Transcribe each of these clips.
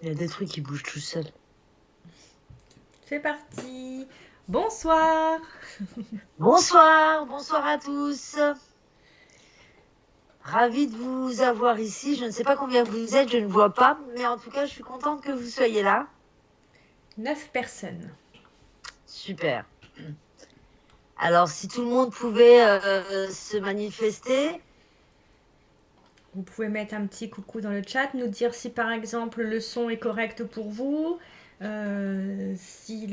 Il y a des trucs qui bougent tout seuls. C'est parti. Bonsoir. Bonsoir, bonsoir à tous. Ravi de vous avoir ici. Je ne sais pas combien vous êtes, je ne vois pas, mais en tout cas, je suis contente que vous soyez là. 9 personnes. Super. Alors, si tout le monde pouvait se manifester. Vous pouvez mettre un petit coucou dans le chat, nous dire si par exemple le son est correct pour vous, si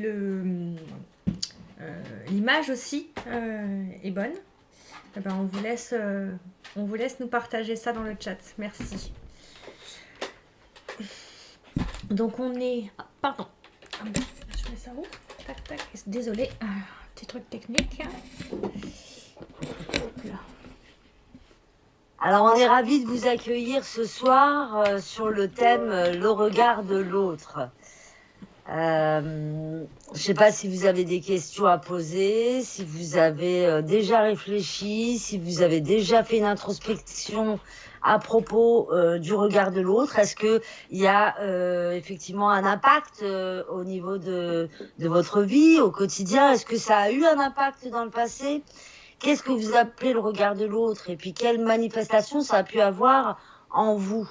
l'image aussi est bonne. Eh ben, on vous laisse nous partager ça dans le chat. Merci. Donc on est... pardon. Je mets ça où? Tac, tac. Désolée. Petit truc technique. Hop là. Alors, on est ravis de vous accueillir ce soir sur le thème le regard de l'autre. Je ne sais pas si vous avez des questions à poser, si vous avez déjà réfléchi, si vous avez déjà fait une introspection à propos du regard de l'autre. Est-ce qu'il y a effectivement un impact au niveau de votre vie, au quotidien? Est-ce que ça a eu un impact dans le passé? Qu'est-ce que vous appelez le regard de l'autre? Et puis, quelle manifestation ça a pu avoir en vous?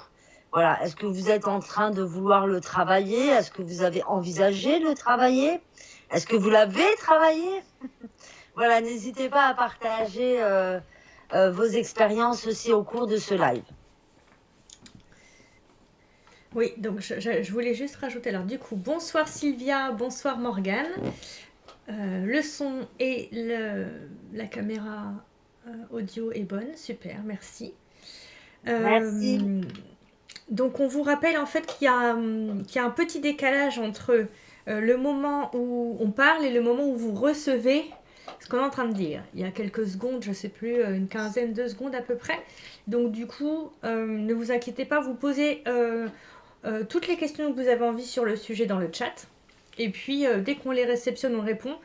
Voilà. Est-ce que vous êtes en train de vouloir le travailler? Est-ce que vous avez envisagé de le travailler? Est-ce que vous l'avez travaillé? Voilà, n'hésitez pas à partager vos expériences aussi au cours de ce live. Oui, donc je voulais juste rajouter, alors du coup, bonsoir Sylvia, bonsoir Morgane. Le son et la caméra audio est bonne, super, merci. Merci. Donc on vous rappelle en fait qu'il y a un petit décalage entre le moment où on parle et le moment où vous recevez ce qu'on est en train de dire. Il y a quelques secondes, je ne sais plus, une quinzaine de secondes à peu près. Donc du coup, ne vous inquiétez pas, vous posez toutes les questions que vous avez envie sur le sujet dans le chat. Et puis, dès qu'on les réceptionne, on répond.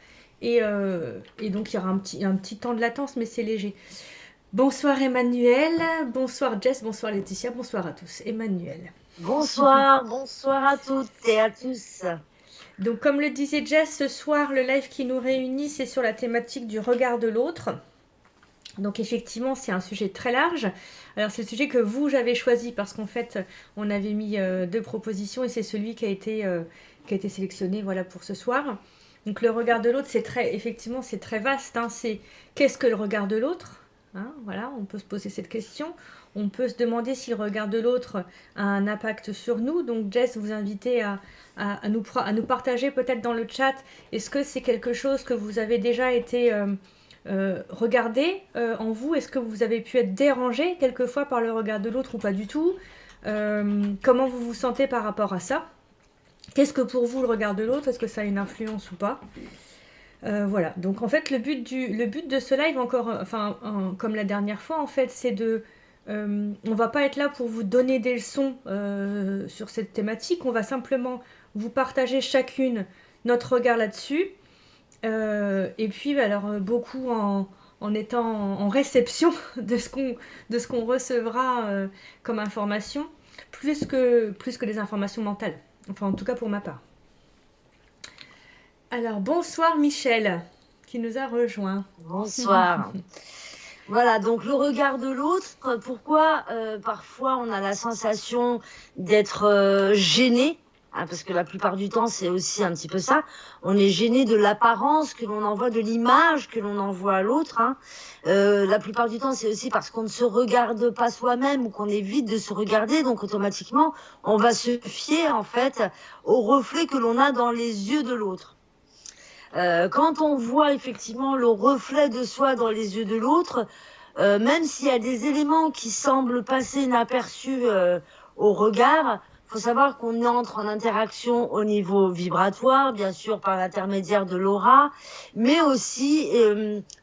Et donc, il y aura un petit temps de latence, mais c'est léger. Bonsoir Emmanuel, bonsoir Jess, bonsoir Laetitia, bonsoir à tous. Emmanuel. Bonsoir, bonsoir à toutes et à tous. Donc, comme le disait Jess, ce soir, le live qui nous réunit, c'est sur la thématique du regard de l'autre. Donc effectivement, c'est un sujet très large. Alors c'est le sujet que vous, j'avais choisi parce qu'en fait, on avait mis 2 propositions et c'est celui qui a été sélectionné, voilà, pour ce soir. Donc le regard de l'autre, effectivement, c'est très vaste. Hein. C'est qu'est-ce que le regard de l'autre? Hein, voilà, on peut se poser cette question. On peut se demander si le regard de l'autre a un impact sur nous. Donc Jess, vous invitez à nous partager peut-être dans le chat. Est-ce que c'est quelque chose que vous avez déjà été... regardez en vous, est-ce que vous avez pu être dérangé quelquefois par le regard de l'autre ou pas du tout? Comment vous vous sentez par rapport à ça? Qu'est-ce que pour vous le regard de l'autre? Est-ce que ça a une influence ou pas? Voilà, donc en fait le but de ce live encore, comme la dernière fois en fait, c'est de... on va pas être là pour vous donner des leçons sur cette thématique, on va simplement vous partager chacune notre regard là-dessus. Et puis, alors, beaucoup en étant en réception de ce qu'on recevra comme information, plus que des informations mentales. Enfin, en tout cas pour ma part. Alors, bonsoir Michel, qui nous a rejoint. Bonsoir. Voilà, donc le regard de l'autre, pourquoi parfois on a la sensation d'être gêné, hein, parce que la plupart du temps c'est aussi un petit peu ça, on est gêné de l'apparence que l'on envoie, de l'image que l'on envoie à l'autre. Hein. La plupart du temps c'est aussi parce qu'on ne se regarde pas soi-même ou qu'on évite de se regarder, donc automatiquement on va se fier en fait au reflet que l'on a dans les yeux de l'autre. Quand on voit effectivement le reflet de soi dans les yeux de l'autre, même s'il y a des éléments qui semblent passer inaperçus au regard, il faut savoir qu'on entre en interaction au niveau vibratoire, bien sûr par l'intermédiaire de l'aura, mais aussi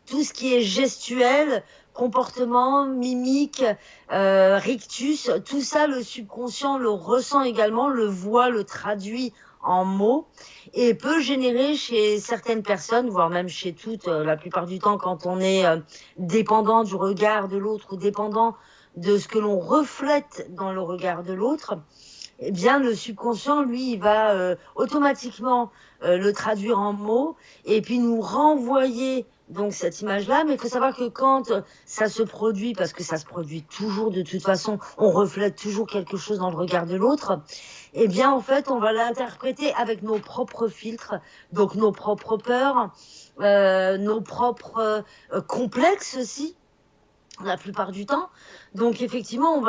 tout ce qui est gestuel, comportement, mimique, rictus, tout ça le subconscient le ressent également, le voit, le traduit en mots et peut générer chez certaines personnes, voire même chez toutes, la plupart du temps quand on est dépendant du regard de l'autre ou dépendant de ce que l'on reflète dans le regard de l'autre, eh bien le subconscient, lui, il va automatiquement le traduire en mots et puis nous renvoyer donc cette image-là. Mais il faut savoir que quand ça se produit, parce que ça se produit toujours de toute façon, on reflète toujours quelque chose dans le regard de l'autre, eh bien en fait on va l'interpréter avec nos propres filtres, donc nos propres peurs, nos propres complexes aussi, la plupart du temps. Donc effectivement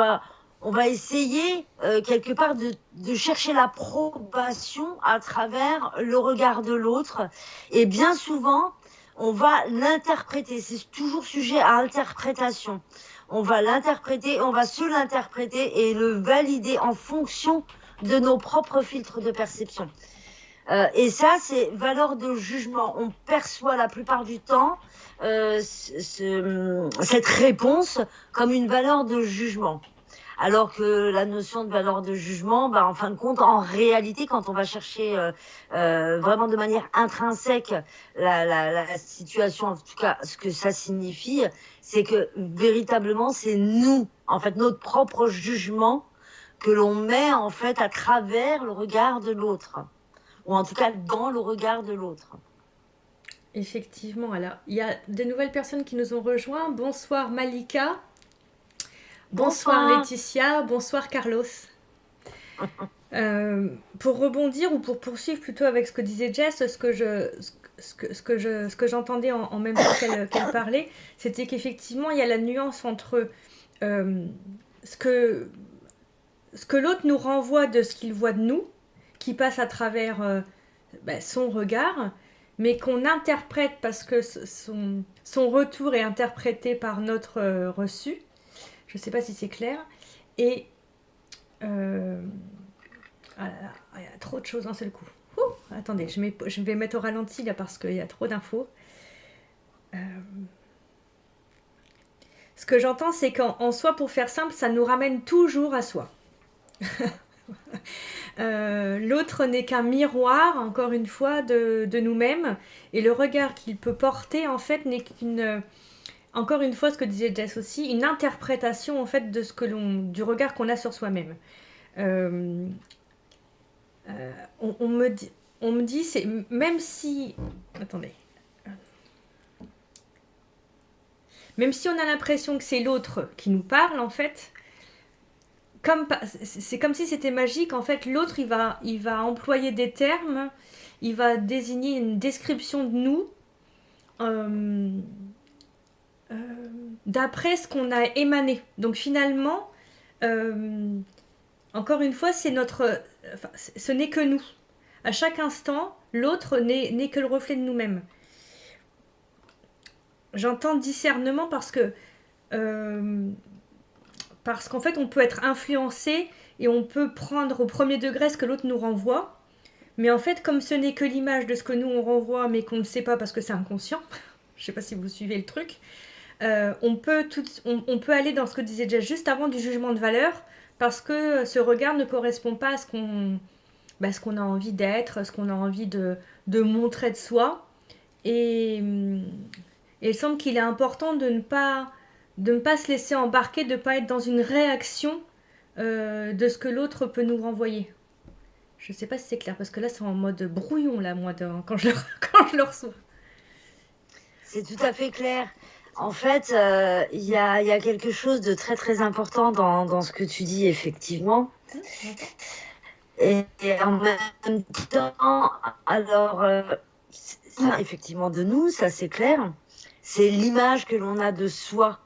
on va essayer quelque part de chercher l'approbation à travers le regard de l'autre. Et bien souvent, on va l'interpréter. C'est toujours sujet à interprétation. On va l'interpréter, on va se l'interpréter et le valider en fonction de nos propres filtres de perception. Et ça, c'est valeur de jugement. On perçoit la plupart du temps cette réponse comme une valeur de jugement. Alors que la notion de valeur de jugement, en fin de compte, en réalité, quand on va chercher vraiment de manière intrinsèque la situation, en tout cas ce que ça signifie, c'est que véritablement c'est nous, en fait, notre propre jugement que l'on met en fait à travers le regard de l'autre, ou en tout cas dans le regard de l'autre. Effectivement, alors il y a de nouvelles personnes qui nous ont rejoints. Bonsoir Malika. Bonsoir Laetitia, bonsoir Carlos. Pour rebondir ou pour poursuivre plutôt avec ce que disait Jess, ce que j'entendais en même temps qu'elle parlait, c'était qu'effectivement il y a la nuance entre ce que l'autre nous renvoie de ce qu'il voit de nous, qui passe à travers son regard, mais qu'on interprète parce que son retour est interprété par notre reçu. Je ne sais pas si c'est clair. Et il y a trop de choses d'un seul coup. Attendez, je vais mettre au ralenti là parce qu'il y a trop d'infos. Ce que j'entends, c'est qu'en soi, pour faire simple, ça nous ramène toujours à soi. L'autre n'est qu'un miroir, encore une fois, de nous-mêmes. Et le regard qu'il peut porter, en fait, n'est qu'une... Encore une fois, ce que disait Jess aussi, une interprétation en fait du regard qu'on a sur soi-même. On me dit, c'est même si, attendez, même si on a l'impression que c'est l'autre qui nous parle, en fait, c'est comme si c'était magique. En fait, l'autre il va employer des termes, il va désigner une description de nous. D'après ce qu'on a émané. Donc finalement, encore une fois, ce n'est que nous. À chaque instant, l'autre n'est que le reflet de nous-mêmes. J'entends discernement parce qu'en fait, on peut être influencé et on peut prendre au premier degré ce que l'autre nous renvoie. Mais en fait, comme ce n'est que l'image de ce que nous on renvoie, mais qu'on ne sait pas parce que c'est inconscient, je ne sais pas si vous suivez le truc, on peut aller dans ce que disait Jess juste avant du jugement de valeur parce que ce regard ne correspond pas à ce qu'on a envie d'être, ce qu'on a envie de montrer de soi. Et il semble qu'il est important de ne pas se laisser embarquer, de ne pas être dans une réaction de ce que l'autre peut nous renvoyer. Je ne sais pas si c'est clair parce que là c'est en mode brouillon là, moi, quand je le reçois. C'est tout à fait clair. En fait, il y a quelque chose de très très important dans ce que tu dis, effectivement. Et en même temps, alors, ça, effectivement, de nous, ça c'est clair. C'est l'image que l'on a de soi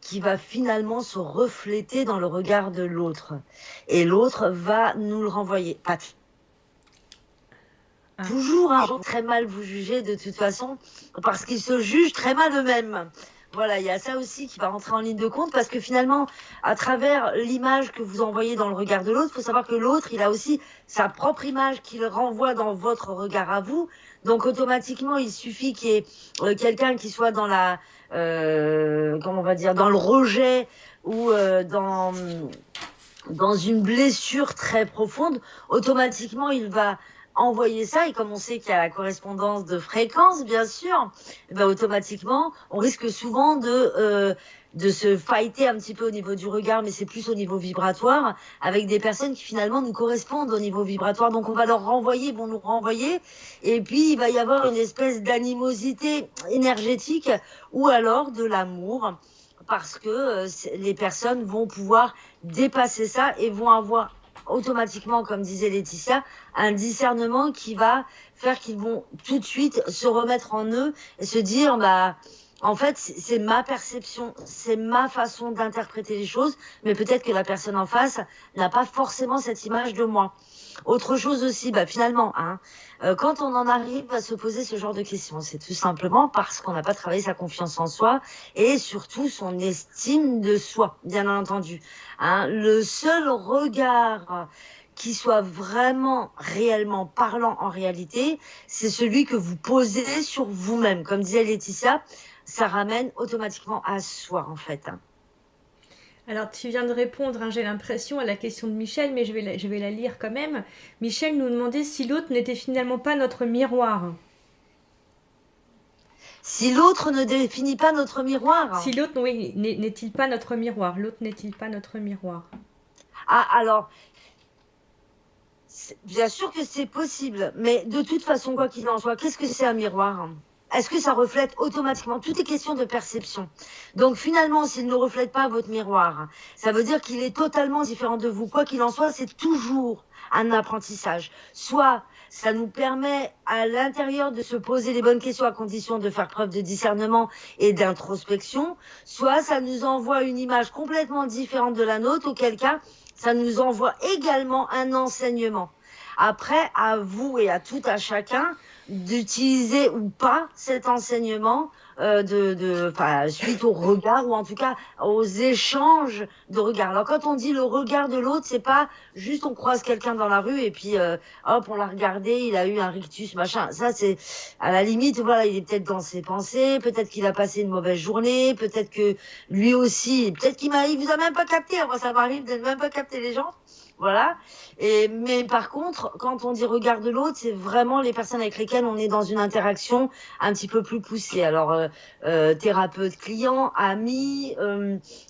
qui va finalement se refléter dans le regard de l'autre. Et l'autre va nous le renvoyer. Pas toujours, très mal vous juger de toute façon, parce qu'ils se jugent très mal eux-mêmes. Voilà, il y a ça aussi qui va rentrer en ligne de compte parce que finalement, à travers l'image que vous envoyez dans le regard de l'autre, il faut savoir que l'autre, il a aussi sa propre image qu'il renvoie dans votre regard à vous. Donc automatiquement, il suffit qu'il y ait quelqu'un qui soit dans comment on va dire, dans le rejet ou dans une blessure très profonde. Automatiquement, il va envoyer ça, et comme on sait qu'il y a la correspondance de fréquence, bien sûr, ben, automatiquement, on risque souvent de se fighter un petit peu au niveau du regard, mais c'est plus au niveau vibratoire, avec des personnes qui finalement nous correspondent au niveau vibratoire. Donc on va leur renvoyer, ils vont nous renvoyer, et puis il va y avoir une espèce d'animosité énergétique, ou alors de l'amour, parce que les personnes vont pouvoir dépasser ça et vont avoir automatiquement, comme disait Laetitia, un discernement qui va faire qu'ils vont tout de suite se remettre en eux et se dire, bah, en fait, c'est ma perception, c'est ma façon d'interpréter les choses, mais peut-être que la personne en face n'a pas forcément cette image de moi. Autre chose aussi, bah, finalement, hein, quand on en arrive à se poser ce genre de questions, c'est tout simplement parce qu'on n'a pas travaillé sa confiance en soi et surtout son estime de soi, bien entendu. Hein. Le seul regard qui soit vraiment réellement parlant en réalité, c'est celui que vous posez sur vous-même. Comme disait Laetitia, ça ramène automatiquement à soi, en fait. Alors, tu viens de répondre, hein, j'ai l'impression, à la question de Michel, mais je vais la lire quand même. Michel nous demandait si l'autre n'était finalement pas notre miroir. Si l'autre ne définit pas notre miroir. Si l'autre, oui, n'est-il pas notre miroir? L'autre n'est-il pas notre miroir? Ah, alors, bien sûr que c'est possible, mais de toute façon, quoi qu'il en soit, qu'est-ce que c'est un miroir? Est-ce que ça reflète automatiquement? Tout est question de perception. Donc finalement, s'il ne reflète pas votre miroir, ça veut dire qu'il est totalement différent de vous. Quoi qu'il en soit, c'est toujours un apprentissage. Soit ça nous permet à l'intérieur de se poser les bonnes questions à condition de faire preuve de discernement et d'introspection, soit ça nous envoie une image complètement différente de la nôtre, auquel cas ça nous envoie également un enseignement. Après, à vous et à tout à chacun d'utiliser ou pas cet enseignement suite au regard, ou en tout cas aux échanges de regards. Alors quand on dit le regard de l'autre, c'est pas juste on croise quelqu'un dans la rue et puis hop, on l'a regardé, il a eu un rictus, machin. Ça c'est à la limite, voilà, il est peut-être dans ses pensées, peut-être qu'il a passé une mauvaise journée, peut-être que lui aussi, peut-être il vous a même pas capté. Moi ça m'arrive de ne même pas capter les gens. Voilà. Mais par contre, quand on dit regard de l'autre, c'est vraiment les personnes avec lesquelles on est dans une interaction un petit peu plus poussée. Alors, thérapeute, client, ami,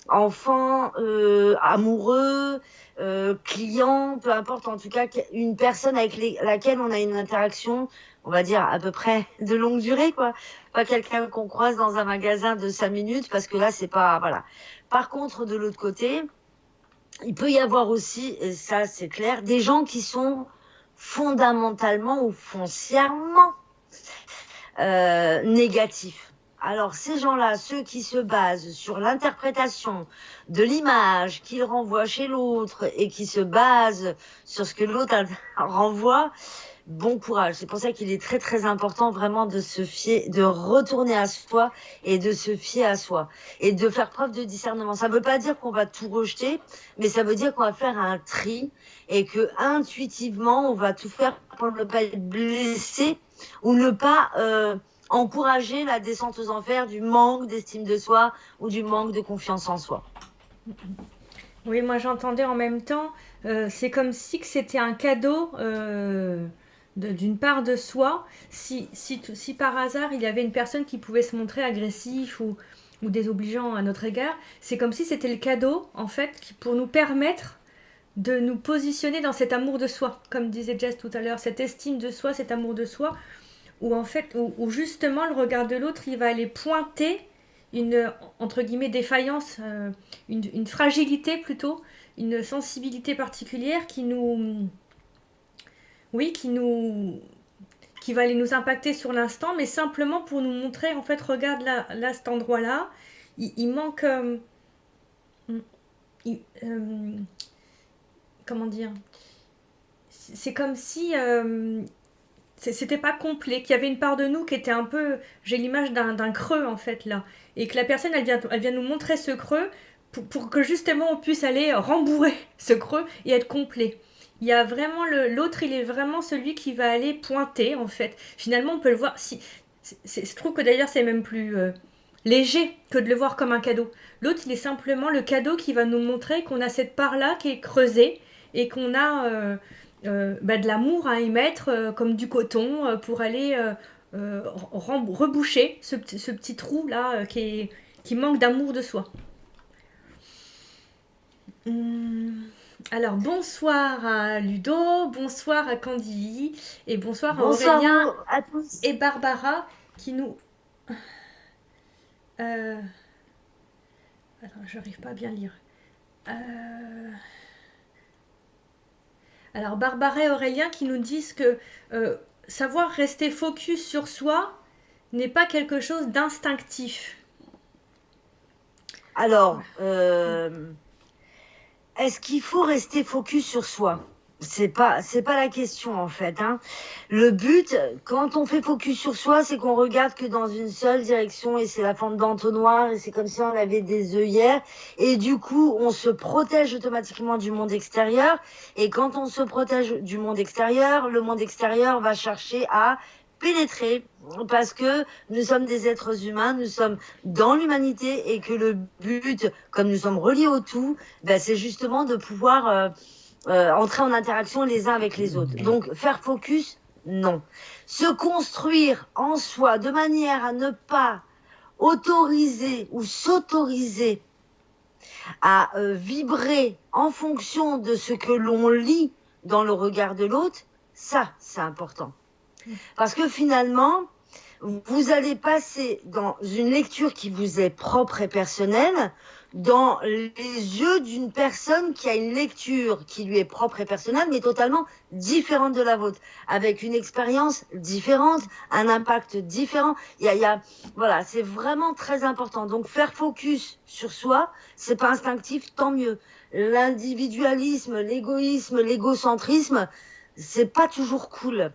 enfant, amoureux, client, peu importe, en tout cas, une personne avec laquelle on a une interaction, on va dire, à peu près de longue durée, quoi. Pas quelqu'un qu'on croise dans un magasin de 5 minutes, parce que là, c'est pas, voilà. Par contre, de l'autre côté, il peut y avoir aussi, et ça c'est clair, des gens qui sont fondamentalement ou foncièrement négatifs. Alors ces gens-là, ceux qui se basent sur l'interprétation de l'image qu'ils renvoient chez l'autre et qui se basent sur ce que l'autre renvoie, bon courage. C'est pour ça qu'il est très très important vraiment de se fier, de retourner à soi et de se fier à soi et de faire preuve de discernement. Ça ne veut pas dire qu'on va tout rejeter, mais ça veut dire qu'on va faire un tri et que intuitivement on va tout faire pour ne pas être blessé ou ne pas encourager la descente aux enfers du manque d'estime de soi ou du manque de confiance en soi. Oui, moi j'entendais en même temps, c'est comme si que c'était un cadeau d'une part de soi, si par hasard il y avait une personne qui pouvait se montrer agressif ou désobligeant à notre égard, c'est comme si c'était le cadeau, en fait, pour nous permettre de nous positionner dans cet amour de soi, comme disait Jess tout à l'heure, cette estime de soi, cet amour de soi, où en fait, où justement le regard de l'autre, il va aller pointer une, entre guillemets, défaillance, une fragilité plutôt, une sensibilité particulière qui nous... Oui, qui va aller nous impacter sur l'instant, mais simplement pour nous montrer, en fait, regarde là cet endroit-là, il manque... comment dire? C'est comme si c'était pas complet, qu'il y avait une part de nous qui était un peu... J'ai l'image d'un creux, en fait, là. Et que la personne, elle vient nous montrer ce creux pour que, justement, on puisse aller rembourrer ce creux et être complet. Il y a vraiment l'autre, il est vraiment celui qui va aller pointer, en fait. Finalement, on peut le voir... je trouve que d'ailleurs, c'est même plus léger que de le voir comme un cadeau. L'autre, il est simplement le cadeau qui va nous montrer qu'on a cette part-là qui est creusée et qu'on a... de l'amour à émettre comme du coton pour aller reboucher ce petit trou là qui manque d'amour de soi. Alors bonsoir à Ludo, bonsoir à Candy et bonsoir à Aurélien à tous. et Barbara qui nous... Attends, j'arrive pas à bien lire. Alors Barbara et Aurélien qui nous disent que savoir rester focus sur soi n'est pas quelque chose d'instinctif. Alors, est-ce qu'il faut rester focus sur soi? C'est pas la question en fait. Hein. Le but, quand on fait focus sur soi, c'est qu'on regarde que dans une seule direction et c'est la forme d'entonnoir et c'est comme si on avait des œillères et du coup on se protège automatiquement du monde extérieur et quand on se protège du monde extérieur, le monde extérieur va chercher à pénétrer parce que nous sommes des êtres humains, nous sommes dans l'humanité et que le but, comme nous sommes reliés au tout, ben, c'est justement de pouvoir entrer en interaction les uns avec les autres. Donc faire focus, non. Se construire en soi de manière à ne pas autoriser ou s'autoriser à vibrer en fonction de ce que l'on lit dans le regard de l'autre, ça, c'est important. Parce que finalement, vous allez passer dans une lecture qui vous est propre et personnelle, dans les yeux d'une personne qui a une lecture qui lui est propre et personnelle, mais totalement différente de la vôtre, avec une expérience différente, un impact différent. Voilà, c'est vraiment très important. Donc faire focus sur soi, c'est pas instinctif, tant mieux. L'individualisme, l'égoïsme, l'égocentrisme, c'est pas toujours cool.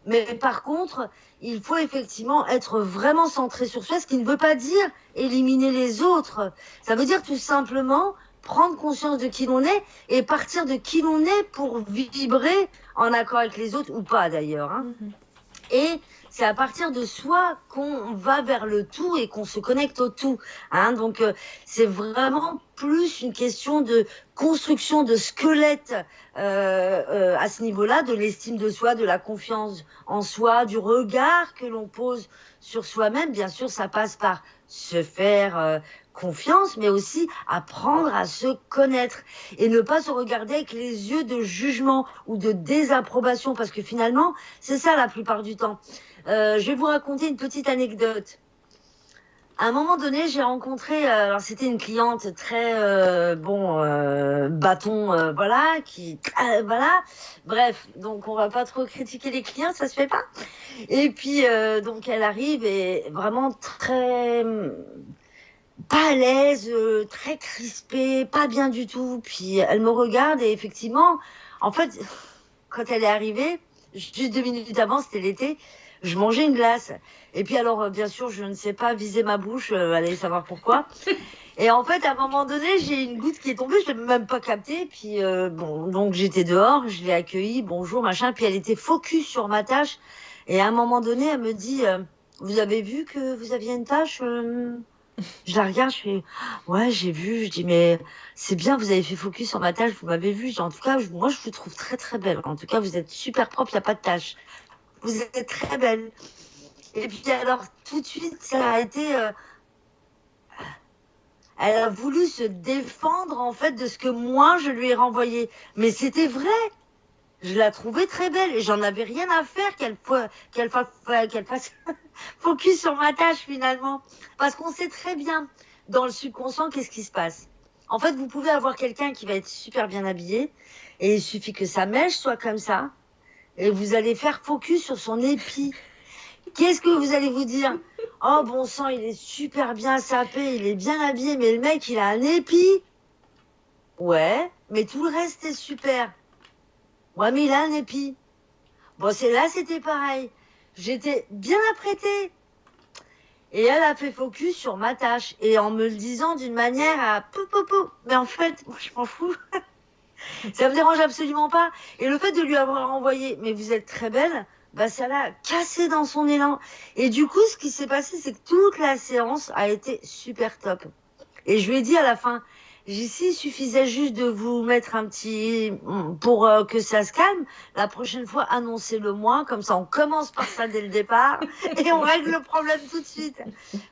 Mais par contre, il faut effectivement être vraiment centré sur soi, ce qui ne veut pas dire éliminer les autres. Ça veut dire tout simplement prendre conscience de qui l'on est et partir de qui l'on est pour vibrer en accord avec les autres, ou pas d'ailleurs. Hein. Et c'est à partir de soi qu'on va vers le tout et qu'on se connecte au tout. Hein. Donc c'est vraiment plus une question de construction de squelette à ce niveau-là, de l'estime de soi, de la confiance en soi, du regard que l'on pose sur soi-même. Bien sûr, ça passe par se faire confiance, mais aussi apprendre à se connaître et ne pas se regarder avec les yeux de jugement ou de désapprobation, parce que finalement, c'est ça la plupart du temps. Je vais vous raconter une petite anecdote. À un moment donné, j'ai rencontré, alors c'était une cliente très bâton, voilà, voilà. Bref, donc on va pas trop critiquer les clients, ça se fait pas. Et puis donc elle arrive et vraiment très pas à l'aise, très crispée, pas bien du tout. Puis elle me regarde et effectivement, en fait, quand elle est arrivée, juste 2 minutes avant, c'était l'été, je mangeais une glace. Et puis alors, bien sûr, je ne sais pas viser ma bouche, allez savoir pourquoi. Et en fait, à un moment donné, j'ai une goutte qui est tombée, je ne l'ai même pas captée. Puis bon, donc j'étais dehors, je l'ai accueillie, bonjour, machin. Puis elle était focus sur ma tâche. Et à un moment donné, elle me dit, vous avez vu que vous aviez une tâche Je la regarde, je fais, ouais, j'ai vu. Je dis, mais c'est bien, vous avez fait focus sur ma tâche, vous m'avez vu. Je dis, en tout cas, moi, je vous trouve très, très belle. En tout cas, vous êtes super propre, il n'y a pas de tâche. Vous êtes très belle. Et puis alors, tout de suite, ça a été... elle a voulu se défendre, en fait, de ce que moi, je lui ai renvoyé. Mais c'était vrai. Je la trouvais très belle. Et j'en avais rien à faire qu'elle fasse focus sur ma tâche, finalement. Parce qu'on sait très bien, dans le subconscient, qu'est-ce qui se passe. En fait, vous pouvez avoir quelqu'un qui va être super bien habillé. Et il suffit que sa mèche soit comme ça. Et vous allez faire focus sur son épi. Qu'est-ce que vous allez vous dire? Oh bon sang, il est super bien sapé, il est bien habillé, mais le mec, il a un épi. Ouais, mais tout le reste est super. Ouais, mais il a un épi. Bon, c'était pareil. J'étais bien apprêtée. Et elle a fait focus sur ma tâche. Et en me le disant d'une manière à... Mais en fait, moi, je m'en fous. Ça me dérange absolument pas. Et le fait de lui avoir envoyé, mais vous êtes très belle, bah ça l'a cassé dans son élan. Et du coup, ce qui s'est passé, c'est que toute la séance a été super top. Et je lui ai dit à la fin, Ici, il suffisait juste de vous mettre un petit... pour que ça se calme. La prochaine fois, annoncez-le moi. Comme ça, on commence par ça dès le départ et on règle le problème tout de suite.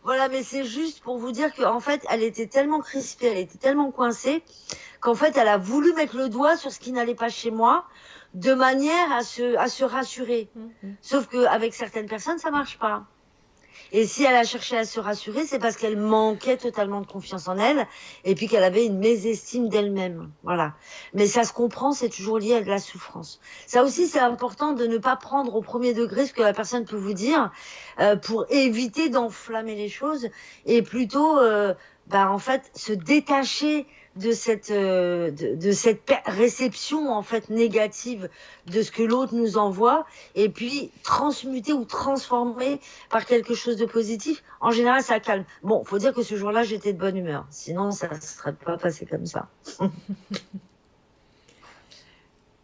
Voilà, mais c'est juste pour vous dire qu'en fait, elle était tellement crispée, elle était tellement coincée qu'en fait, elle a voulu mettre le doigt sur ce qui n'allait pas chez moi de manière à se rassurer. Sauf qu'avec certaines personnes, ça marche pas. Et si elle a cherché à se rassurer, c'est parce qu'elle manquait totalement de confiance en elle et puis qu'elle avait une mésestime d'elle-même. Voilà. Mais ça se comprend, c'est toujours lié à de la souffrance. Ça aussi, c'est important de ne pas prendre au premier degré ce que la personne peut vous dire pour éviter d'enflammer les choses et plutôt, en fait, se détacher de cette réception en fait négative de ce que l'autre nous envoie et puis transmuter ou transformer par quelque chose de positif. En général, ça calme. Bon, faut dire que ce jour-là, j'étais de bonne humeur. Sinon, ça ne serait pas passé comme ça.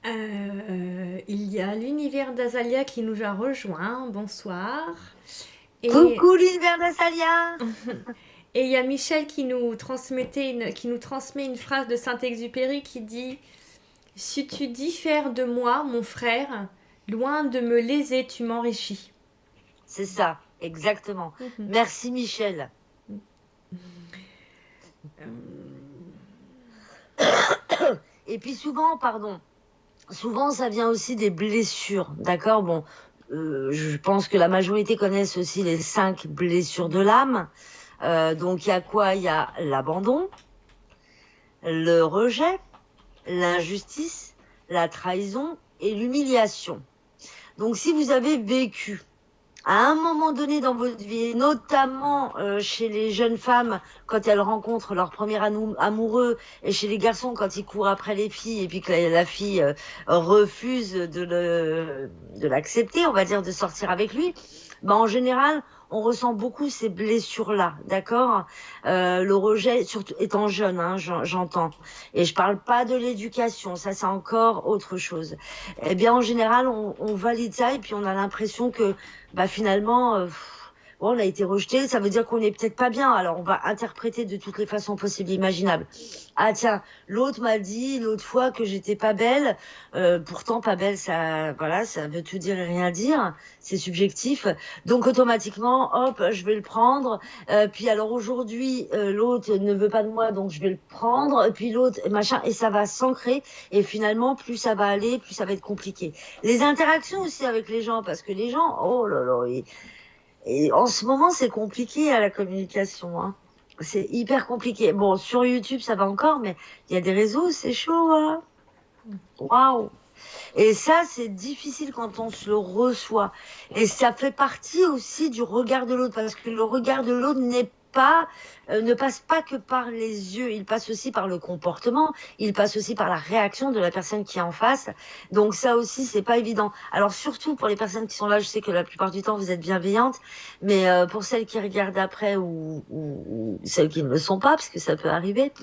Il y a l'univers d'Azalia qui nous a rejoint. Bonsoir. Coucou l'univers d'Azalia. Et il y a Michel qui nous transmet une phrase de Saint-Exupéry qui dit « Si tu diffères de moi, mon frère, loin de me léser, tu m'enrichis. » C'est ça, exactement. Merci Michel. Et puis souvent, souvent ça vient aussi des blessures, d'accord? Bon, je pense que la majorité connaissent aussi les 5 blessures de l'âme. Donc il y a quoi? Il y a l'abandon, le rejet, l'injustice, la trahison et l'humiliation. Donc si vous avez vécu à un moment donné dans votre vie, notamment chez les jeunes femmes quand elles rencontrent leur premier amoureux et chez les garçons quand ils courent après les filles et puis que la fille refuse de l'accepter, on va dire de sortir avec lui, en général on ressent beaucoup ces blessures-là, d'accord? Le rejet, surtout étant jeune, hein, j'entends. Et je parle pas de l'éducation, ça c'est encore autre chose. Eh bien, en général, on valide ça et puis on a l'impression que, finalement, on a été rejeté, ça veut dire qu'on n'est peut-être pas bien. Alors, on va interpréter de toutes les façons possibles et imaginables. Ah tiens, l'autre m'a dit l'autre fois que j'étais pas belle. Pourtant, pas belle, ça veut tout dire et rien dire. C'est subjectif. Donc, automatiquement, hop, je vais le prendre. Puis alors, aujourd'hui, l'autre ne veut pas de moi, donc je vais le prendre. Et puis l'autre, machin, et ça va s'ancrer. Et finalement, plus ça va aller, plus ça va être compliqué. Les interactions aussi avec les gens, parce que les gens, oh là là, et en ce moment, c'est compliqué à la communication, hein. C'est hyper compliqué. Bon, sur YouTube, ça va encore, mais il y a des réseaux, c'est chaud, hein. Waouh! Et ça, c'est difficile quand on se le reçoit. Et ça fait partie aussi du regard de l'autre, parce que le regard de l'autre ne passe pas que par les yeux, il passe aussi par le comportement, il passe aussi par la réaction de la personne qui est en face. Donc ça aussi, c'est pas évident. Alors surtout pour les personnes qui sont là, je sais que la plupart du temps vous êtes bienveillantes, mais pour celles qui regardent après ou celles qui ne le sont pas, parce que ça peut arriver,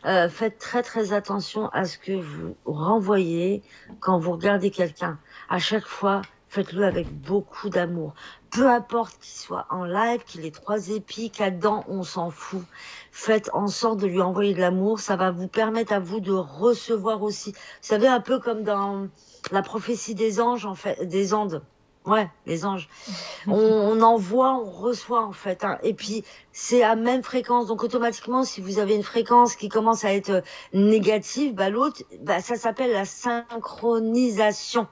faites très très attention à ce que vous renvoyez quand vous regardez quelqu'un. À chaque fois, faites-le avec beaucoup d'amour. Peu importe qu'il soit en live, qu'il ait 3 épis, là-dedans, on s'en fout. Faites en sorte de lui envoyer de l'amour. Ça va vous permettre à vous de recevoir aussi. Vous savez, un peu comme dans la prophétie des anges, en fait, des Andes. Ouais, les anges. On envoie, on reçoit, en fait, hein. Et puis, c'est à même fréquence. Donc, automatiquement, si vous avez une fréquence qui commence à être négative, l'autre, ça s'appelle la synchronisation.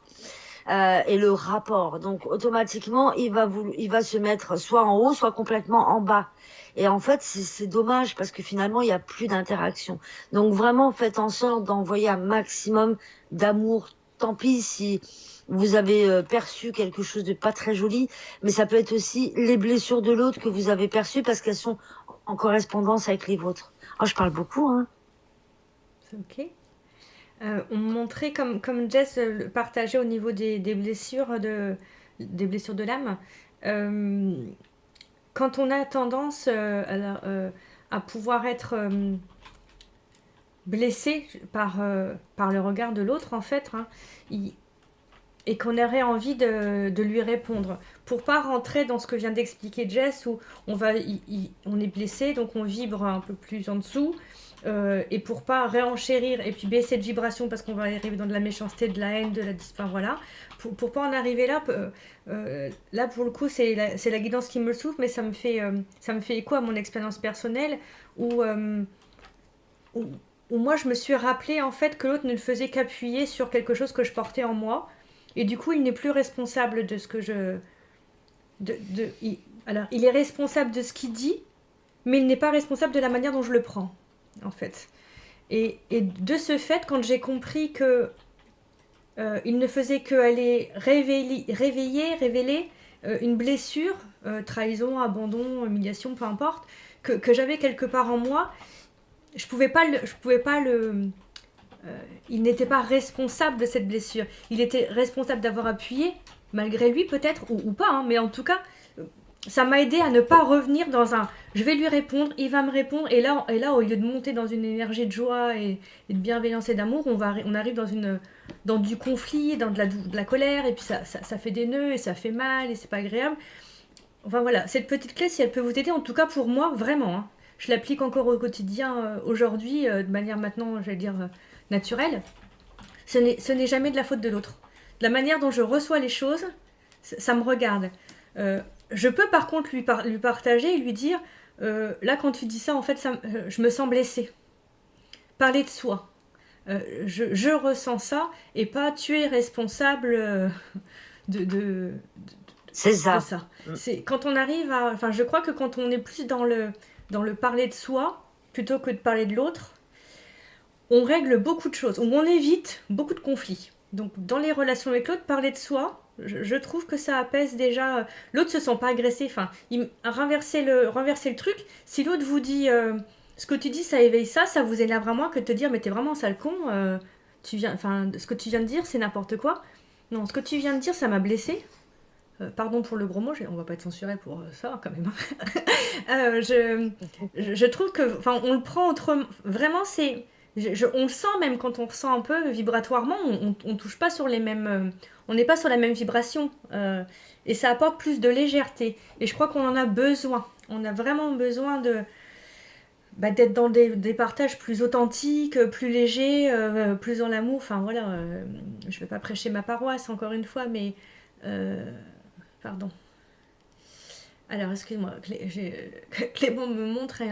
Et le rapport. Donc automatiquement, il va se mettre soit en haut, soit complètement en bas. Et en fait, c'est dommage parce que finalement, il n'y a plus d'interaction. Donc vraiment, faites en sorte d'envoyer un maximum d'amour. Tant pis si vous avez perçu quelque chose de pas très joli, mais ça peut être aussi les blessures de l'autre que vous avez perçues parce qu'elles sont en correspondance avec les vôtres. Oh, je parle beaucoup, hein. Ok. On montrait comme Jess partageait au niveau des blessures de l'âme. Quand on a tendance à pouvoir être blessé par le regard de l'autre, en fait, hein, et qu'on aurait envie de lui répondre. Pour pas rentrer dans ce que vient d'expliquer Jess, où on est blessé, donc on vibre un peu plus en dessous, et pour pas réenchérir et puis baisser de vibration parce qu'on va arriver dans de la méchanceté, de la haine, de la enfin voilà, pour pas en arriver là, là pour le coup c'est la guidance qui me le souffle, mais ça me fait écho à mon expérience personnelle où, où, où moi je me suis rappelé en fait que l'autre ne faisait qu'appuyer sur quelque chose que je portais en moi, et du coup il n'est plus responsable de ce que alors il est responsable de ce qu'il dit, mais il n'est pas responsable de la manière dont je le prends en fait. Et de ce fait, quand j'ai compris que il ne faisait qu'aller révéler une blessure, trahison, abandon, humiliation, peu importe, que j'avais quelque part en moi, je pouvais pas il n'était pas responsable de cette blessure. Il était responsable d'avoir appuyé, malgré lui peut-être, ou pas, hein, mais en tout cas, ça m'a aidé à ne pas revenir dans un je vais lui répondre, il va me répondre, et là au lieu de monter dans une énergie de joie et de bienveillance et d'amour, on arrive dans du conflit, dans de la colère, et puis ça fait des nœuds et ça fait mal et c'est pas agréable. Enfin voilà, cette petite clé, si elle peut vous aider, en tout cas pour moi, vraiment, hein, je l'applique encore au quotidien aujourd'hui, de manière maintenant, j'allais dire, naturelle. Ce n'est jamais de la faute de l'autre. La manière dont je reçois les choses, ça me regarde. Je peux par contre lui partager et lui dire là quand tu dis ça en fait je me sens blessée. Parler de soi. Je ressens ça et pas tu es responsable de C'est ça. ça. C'est quand on arrive à, enfin je crois que quand on est plus dans le parler de soi plutôt que de parler de l'autre, on règle beaucoup de choses, on évite beaucoup de conflits. Donc dans les relations avec l'autre, parler de soi, je trouve que ça apaise déjà. L'autre se sent pas agressé. Enfin, renverser le truc. Si l'autre vous dit ce que tu dis, ça éveille ça vous énervera moins que de te dire mais t'es vraiment un sale con. Ce que tu viens de dire, c'est n'importe quoi. Non, ce que tu viens de dire, ça m'a blessé. Pardon pour le gros mot, on va pas être censuré pour ça quand même. Je trouve que, enfin, on le prend autrement. Vraiment, c'est on le sent même quand on ressent un peu vibratoirement, on touche pas sur les mêmes, on n'est pas sur la même vibration, et ça apporte plus de légèreté. Et je crois qu'on en a besoin. On a vraiment besoin d'être dans des partages plus authentiques, plus légers, plus dans l'amour. Enfin voilà, je vais pas prêcher ma paroisse encore une fois, mais pardon. Alors excuse-moi, Clément me montre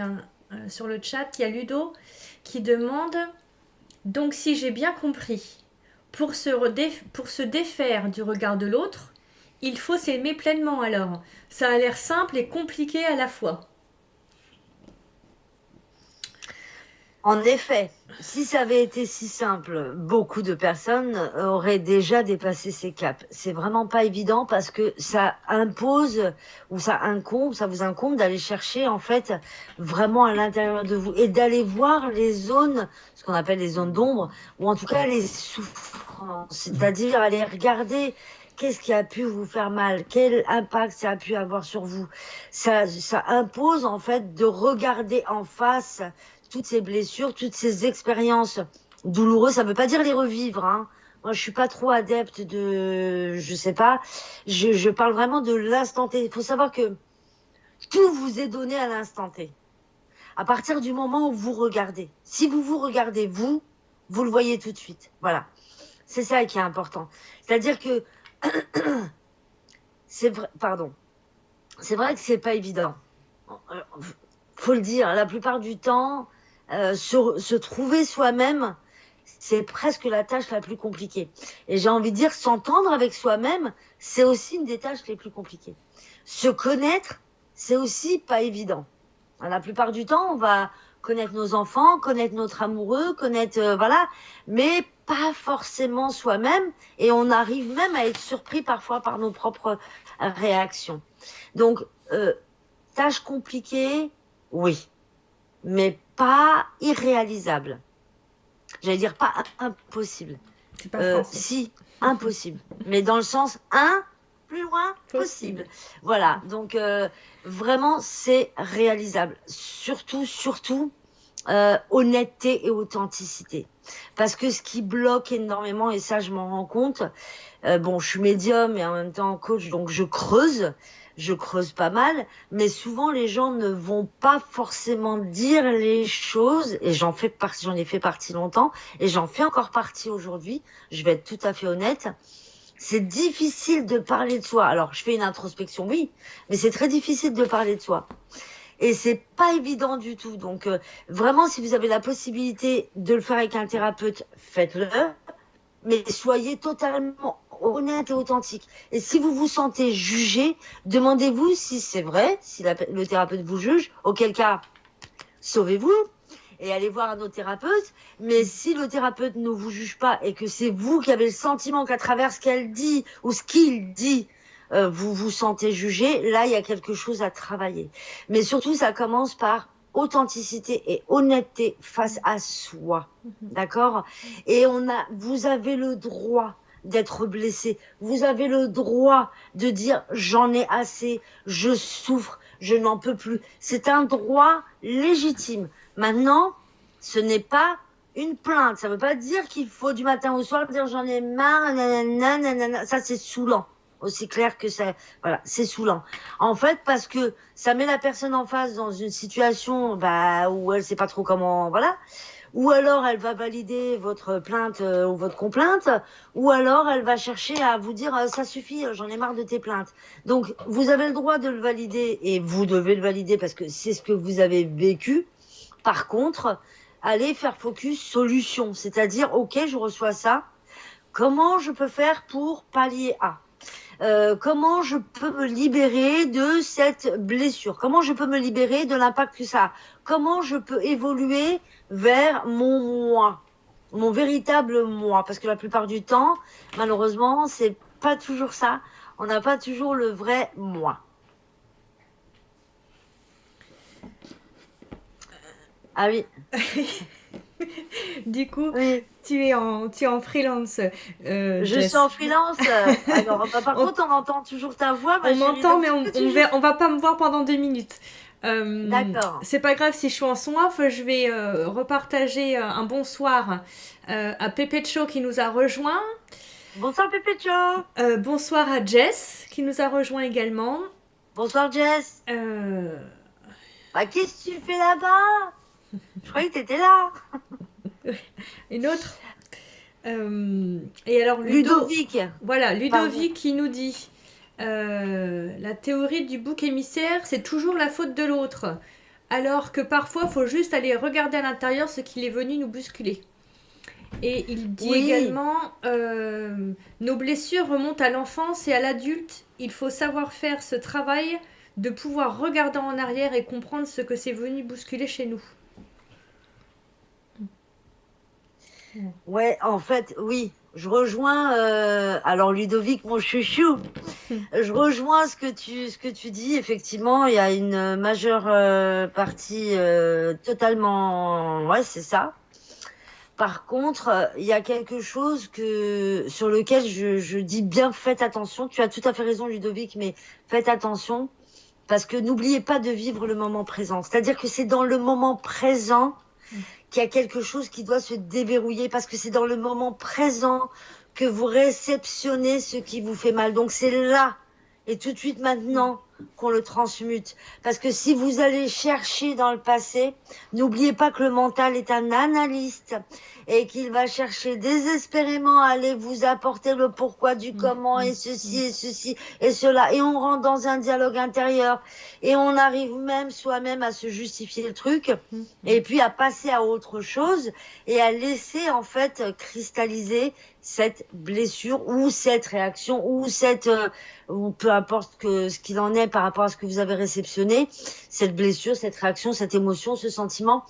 sur le chat, il y a Ludo qui demande, donc si j'ai bien compris, pour se défaire du regard de l'autre, il faut s'aimer pleinement alors. Ça a l'air simple et compliqué à la fois. En effet, si ça avait été si simple, beaucoup de personnes auraient déjà dépassé ces caps. C'est vraiment pas évident parce que ça impose ou ça vous incombe d'aller chercher en fait vraiment à l'intérieur de vous et d'aller voir les zones, ce qu'on appelle les zones d'ombre, ou en tout cas les souffrances, c'est-à-dire aller regarder qu'est-ce qui a pu vous faire mal, quel impact ça a pu avoir sur vous. Ça impose en fait de regarder en face toutes ces blessures, toutes ces expériences douloureuses. Ça ne veut pas dire les revivre, hein. Moi, je suis pas trop adepte de, je sais pas. Je parle vraiment de l'instant T. Il faut savoir que tout vous est donné à l'instant T. À partir du moment où vous regardez. Si vous regardez, vous le voyez tout de suite. Voilà. C'est ça qui est important. C'est-à-dire que c'est vrai, pardon. C'est vrai que c'est pas évident. Faut le dire, la plupart du temps, se trouver soi-même, c'est presque la tâche la plus compliquée. Et j'ai envie de dire, s'entendre avec soi-même, c'est aussi une des tâches les plus compliquées. Se connaître, c'est aussi pas évident. La plupart du temps, on va connaître nos enfants, connaître notre amoureux, connaître, voilà, mais pas forcément soi-même. Et on arrive même à être surpris parfois par nos propres réactions. Donc, tâche compliquée, oui, mais pas irréalisable. J'allais dire pas impossible. C'est pas si, impossible. Mais dans le sens plus loin possible. Voilà, donc vraiment c'est réalisable. Surtout, honnêteté et authenticité. Parce que ce qui bloque énormément, et ça je m'en rends compte, bon je suis médium et en même temps coach, donc je creuse. je creuse pas mal, mais souvent les gens ne vont pas forcément dire les choses, et j'en ai fait partie longtemps, et j'en fais encore partie aujourd'hui, je vais être tout à fait honnête. C'est difficile de parler de soi. Alors, je fais une introspection, oui, mais c'est très difficile de parler de soi. Et c'est pas évident du tout. Donc, vraiment, si vous avez la possibilité de le faire avec un thérapeute, faites-le. Mais soyez totalement honnête et authentique. Et si vous vous sentez jugé, demandez-vous si c'est vrai, si le thérapeute vous juge, auquel cas, sauvez-vous et allez voir un autre thérapeute. Mais si le thérapeute ne vous juge pas et que c'est vous qui avez le sentiment qu'à travers ce qu'elle dit ou ce qu'il dit, vous vous sentez jugé, là, il y a quelque chose à travailler. Mais surtout, ça commence par authenticité et honnêteté face à soi. D'accord? Et vous avez le droit d'être blessé. Vous avez le droit de dire j'en ai assez, je souffre, je n'en peux plus. C'est un droit légitime. Maintenant, ce n'est pas une plainte. Ça ne veut pas dire qu'il faut du matin au soir dire j'en ai marre, nanana, nanana. Ça, c'est saoulant. Aussi clair que ça, voilà, c'est saoulant. En fait, parce que ça met la personne en face dans une situation où elle sait pas trop comment, voilà. Ou alors elle va valider votre plainte ou votre complainte, ou alors elle va chercher à vous dire ça suffit, j'en ai marre de tes plaintes. Donc vous avez le droit de le valider et vous devez le valider parce que c'est ce que vous avez vécu. Par contre, allez faire focus solution, c'est-à-dire ok, je reçois ça, comment je peux faire pour pallier à comment je peux me libérer de cette blessure? Comment je peux me libérer de l'impact que ça a? Comment je peux évoluer vers mon moi, mon véritable moi? Parce que la plupart du temps, malheureusement, c'est pas toujours ça. On n'a pas toujours le vrai moi. Ah oui. Du coup, oui. tu es en freelance. Je suis en freelance. Alors, par contre, on entend toujours ta voix. On m'entend, mais on va pas me voir pendant 2 minutes. D'accord. C'est pas grave si je suis en son off. Je vais repartager un bonsoir à Pepecho qui nous a rejoint. Bonsoir Pepecho. Bonsoir à Jess qui nous a rejoint également. Bonsoir Jess. Qu'est-ce que tu fais là-bas? Je croyais que tu étais là. Une autre. Et alors Ludovic. Voilà, Ludovic qui nous dit la théorie du bouc émissaire, c'est toujours la faute de l'autre. Alors que parfois, il faut juste aller regarder à l'intérieur ce qui est venu nous bousculer. Et il dit également nos blessures remontent à l'enfance et à l'adulte. Il faut savoir faire ce travail de pouvoir regarder en arrière et comprendre ce que c'est venu bousculer chez nous. Ouais, en fait, oui, je rejoins. Alors Ludovic, mon chouchou, je rejoins ce que tu dis. Effectivement, il y a une majeure partie totalement. Ouais, c'est ça. Par contre, il y a quelque chose sur lequel je dis bien faites attention. Tu as tout à fait raison, Ludovic, mais faites attention parce que n'oubliez pas de vivre le moment présent. C'est-à-dire que c'est dans le moment présent qu'il y a quelque chose qui doit se déverrouiller parce que c'est dans le moment présent que vous réceptionnez ce qui vous fait mal. Donc c'est là et tout de suite maintenant qu'on le transmute. Parce que si vous allez chercher dans le passé, n'oubliez pas que le mental est un analyste et qu'il va chercher désespérément à aller vous apporter le pourquoi du comment et ceci et cela. Et on rentre dans un dialogue intérieur et on arrive même soi-même à se justifier le truc et puis à passer à autre chose et à laisser en fait cristalliser cette blessure ou cette réaction ou cette ou peu importe ce qu'il en est par rapport à ce que vous avez réceptionné, cette blessure, cette réaction, cette émotion, ce sentiment.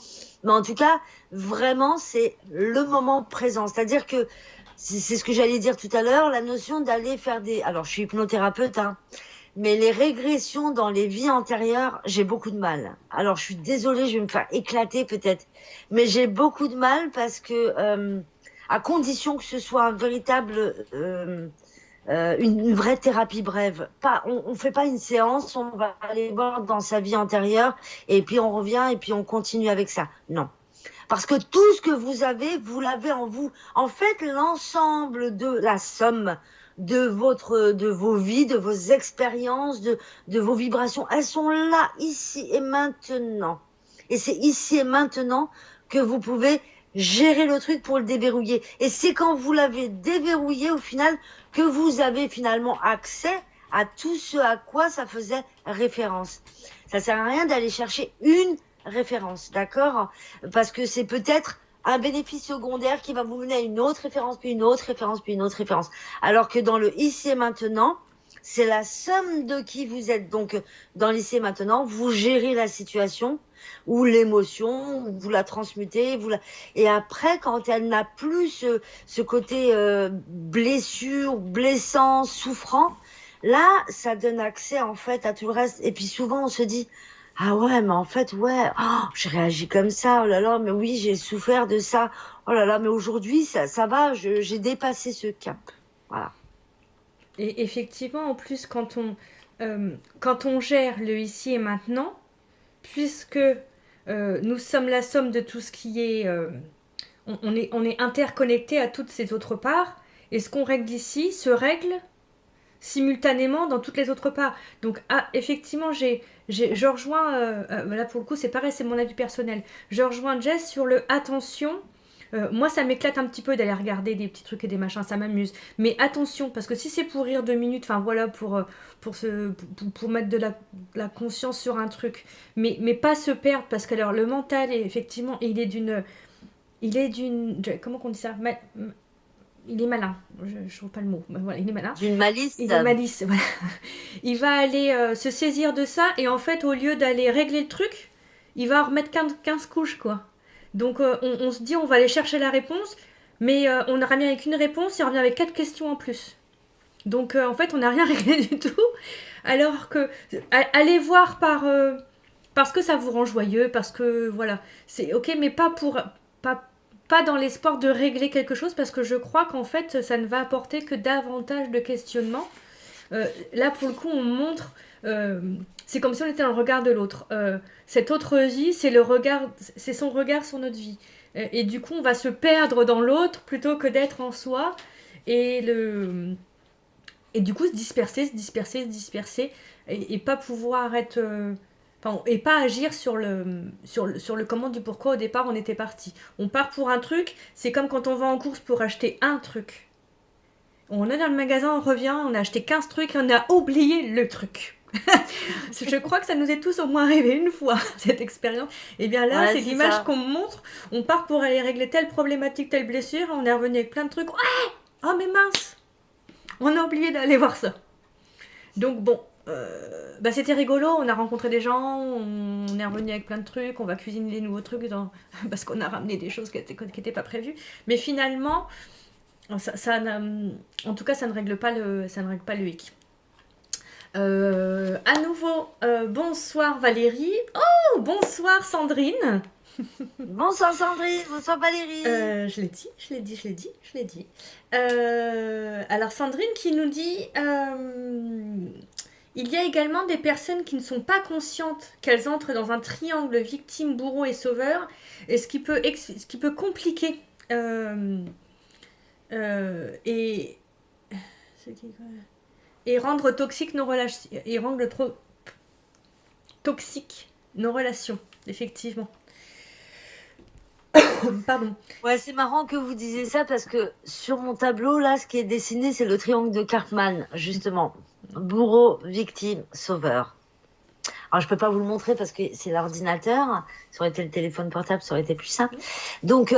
Mais en tout cas, vraiment, c'est le moment présent. C'est-à-dire que, c'est ce que j'allais dire tout à l'heure, la notion d'aller faire des... Alors, je suis hypnothérapeute, hein, mais les régressions dans les vies antérieures, j'ai beaucoup de mal. Alors, je suis désolée, je vais me faire éclater peut-être, mais j'ai beaucoup de mal parce que, à condition que ce soit un véritable... une vraie thérapie brève. On fait pas une séance, on va aller voir dans sa vie antérieure et puis on revient et puis on continue avec ça. Non. Parce que tout ce que vous avez, vous l'avez en vous. En fait, l'ensemble de la somme de vos vies, de vos expériences, de vos vibrations. Elles sont là, ici et maintenant. Et c'est ici et maintenant que vous pouvez gérer le truc pour le déverrouiller. Et c'est quand vous l'avez déverrouillé, au final, que vous avez finalement accès à tout ce à quoi ça faisait référence. Ça sert à rien d'aller chercher une référence, d'accord? Parce que c'est peut-être un bénéfice secondaire qui va vous mener à une autre référence, puis une autre référence, puis une autre référence. Alors que dans le ici et maintenant, c'est la somme de qui vous êtes. Donc, dans l'ici et maintenant, vous gérez la situation ou l'émotion, vous la transmutez, et après, quand elle n'a plus ce côté blessure, blessant, souffrant, là, ça donne accès en fait à tout le reste. Et puis souvent, on se dit, ah ouais, mais en fait, ouais, oh, je réagis comme ça, oh là là, mais oui, j'ai souffert de ça, oh là là, mais aujourd'hui, ça va, j'ai dépassé ce cap. Voilà. Et effectivement, en plus, quand on gère le ici et maintenant, puisque nous sommes la somme de tout ce qui est... on est interconnecté à toutes ces autres parts, et ce qu'on règle ici se règle simultanément dans toutes les autres parts. Donc, effectivement, je rejoins... là, pour le coup, c'est pareil, c'est mon avis personnel. Je rejoins Jess sur le attention. Moi, ça m'éclate un petit peu d'aller regarder des petits trucs et des machins, ça m'amuse. Mais attention, parce que si c'est pour rire 2 minutes, enfin voilà, pour mettre de la conscience sur un truc, mais pas se perdre, parce que alors, le mental, effectivement, il est d'une... Comment on dit ça? Il est malin, je trouve pas le mot, mais voilà, il est malin. D'une malice. Il est malice, voilà. Il va aller se saisir de ça, et en fait, au lieu d'aller régler le truc, il va en remettre 15 couches, quoi. Donc on se dit, on va aller chercher la réponse, mais on a revient avec une réponse et on revient avec 4 questions en plus. Donc en fait, on n'a rien réglé du tout. Alors que allez voir parce que ça vous rend joyeux, parce que voilà, c'est ok, mais pas dans l'espoir de régler quelque chose, parce que je crois qu'en fait, ça ne va apporter que davantage de questionnements. Là, pour le coup, on montre... c'est comme si on était dans le regard de l'autre. Cette autre vie, c'est son regard sur notre vie. Et du coup, on va se perdre dans l'autre plutôt que d'être en soi. Et du coup, se disperser, et pas pouvoir être... et pas agir sur le comment du pourquoi au départ on était parti. On part pour un truc, c'est comme quand on va en course pour acheter un truc. On est dans le magasin, on revient, on a acheté 15 trucs et on a oublié le truc. Je crois que ça nous est tous au moins arrivé une fois, cette expérience. Et bien là, ouais, c'est l'image qu'on montre. On part pour aller régler telle problématique, telle blessure, on est revenu avec plein de trucs. Ouais, oh mais mince, on a oublié d'aller voir ça. Donc bon, c'était rigolo, on a rencontré des gens, on est revenu avec plein de trucs, on va cuisiner des nouveaux trucs parce qu'on a ramené des choses qui n'étaient pas prévues. Mais finalement... en tout cas, ça ne règle pas le hic. À nouveau, bonsoir Valérie. Oh, bonsoir Sandrine. Bonsoir Sandrine, bonsoir Valérie. Je l'ai dit. Alors Sandrine qui nous dit il y a également des personnes qui ne sont pas conscientes qu'elles entrent dans un triangle victime, bourreau et sauveur, et ce qui peut compliquer et rendre toxiques nos relations, et rendre trop toxiques nos relations, effectivement. Pardon. Ouais, c'est marrant que vous disiez ça parce que sur mon tableau là, ce qui est dessiné, c'est le triangle de Karpman, justement, bourreau, victime, sauveur. Alors je peux pas vous le montrer parce que c'est l'ordinateur. Ça aurait été le téléphone portable, ça aurait été plus simple. Donc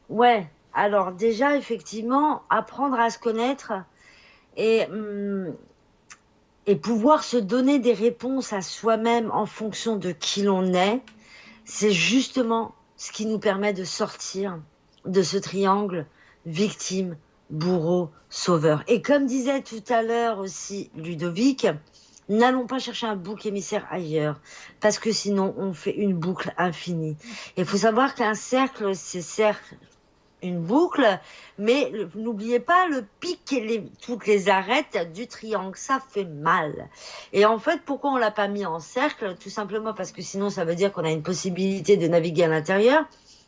ouais. Alors déjà, effectivement, apprendre à se connaître et pouvoir se donner des réponses à soi-même en fonction de qui l'on est, c'est justement ce qui nous permet de sortir de ce triangle victime, bourreau, sauveur. Et comme disait tout à l'heure aussi Ludovic, n'allons pas chercher un bouc émissaire ailleurs, parce que sinon on fait une boucle infinie. Il faut savoir qu'un cercle, c'est cercle, une boucle, mais n'oubliez pas le pic et toutes les arêtes du triangle, ça fait mal. Et en fait, pourquoi on l'a pas mis en cercle? Tout simplement parce que sinon ça veut dire qu'on a une possibilité de naviguer à l'intérieur,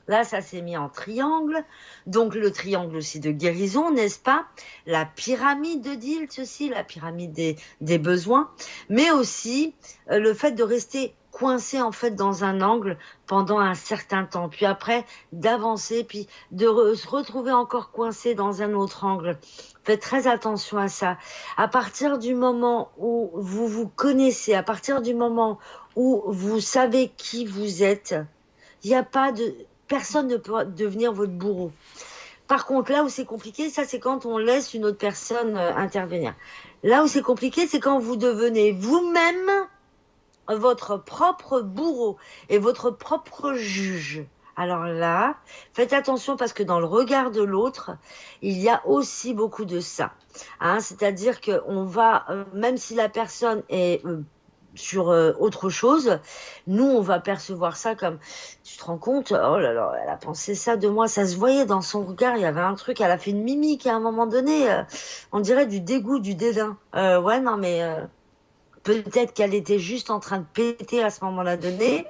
Là, ça s'est mis en triangle. Donc, le triangle aussi de guérison, n'est-ce pas? La pyramide de Dilt aussi, la pyramide des besoins. Mais aussi, le fait de rester coincé, en fait, dans un angle pendant un certain temps. Puis après, d'avancer, puis de se retrouver encore coincé dans un autre angle. Faites très attention à ça. À partir du moment où vous vous connaissez, à partir du moment où vous savez qui vous êtes, il n'y a pas de... Personne ne peut devenir votre bourreau. Par contre, là où c'est compliqué, ça c'est quand on laisse une autre personne intervenir. Là où c'est compliqué, c'est quand vous devenez vous-même votre propre bourreau et votre propre juge. Alors là, faites attention parce que dans le regard de l'autre, il y a aussi beaucoup de ça. Hein, c'est-à-dire qu'on va, même si la personne est sur autre chose, nous on va percevoir ça comme, tu te rends compte, oh là là, elle a pensé ça de moi, ça se voyait dans son regard, il y avait un truc, elle a fait une mimique à un moment donné, on dirait du dégoût, du dédain. Ouais, non mais peut-être qu'elle était juste en train de péter à ce moment-là donné,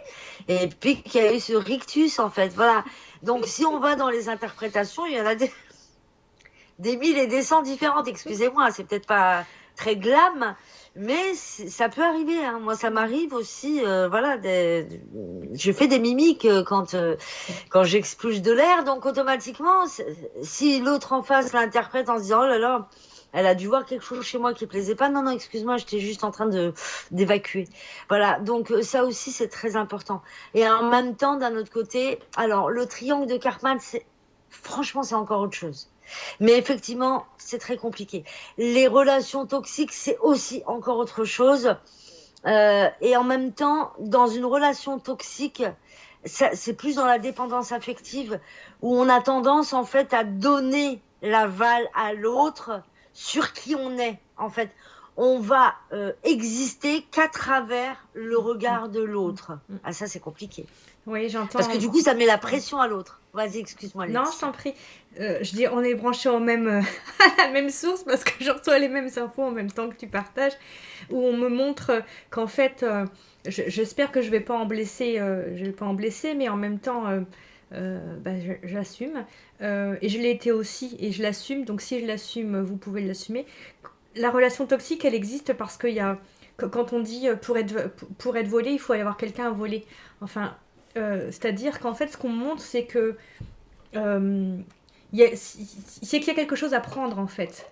et puis qu'il y a eu ce rictus en fait, voilà. Donc si on va dans les interprétations, il y en a des mille et des cents différentes, excusez-moi, c'est peut-être pas très glam, mais ça peut arriver. Hein. Moi, ça m'arrive aussi. Voilà, je fais des mimiques quand j'expulse de l'air, donc automatiquement, si l'autre en face l'interprète en se disant oh là là, elle a dû voir quelque chose chez moi qui plaisait pas. Non, non, excuse-moi, j'étais juste en train d'évacuer. Voilà, donc ça aussi c'est très important. Et en même temps, d'un autre côté, alors le triangle de Karpman, franchement, c'est encore autre chose. Mais effectivement, c'est très compliqué. Les relations toxiques, c'est aussi encore autre chose. Et en même temps, dans une relation toxique, c'est plus dans la dépendance affective où on a tendance en fait à donner l'aval à l'autre sur qui on est. En fait, on va exister qu'à travers le regard de l'autre. Ah, ça, c'est compliqué. Oui, j'entends. Parce que du coup, ça met la pression à l'autre. Vas-y, excuse-moi. Non, je t'en prie. Je dis, on est branchés au même, à la même source parce que je reçois les mêmes infos en même temps que tu partages, où on me montre qu'en fait, j'espère que je vais pas en blesser, mais en même temps, j'assume. Et je l'ai été aussi, et je l'assume. Donc si je l'assume, vous pouvez l'assumer. La relation toxique, elle existe parce qu'il y a, quand on dit pour être volé, il faut y avoir quelqu'un à voler. Enfin, c'est-à-dire qu'en fait, ce qu'on montre, c'est que c'est qu'il y a quelque chose à prendre en fait.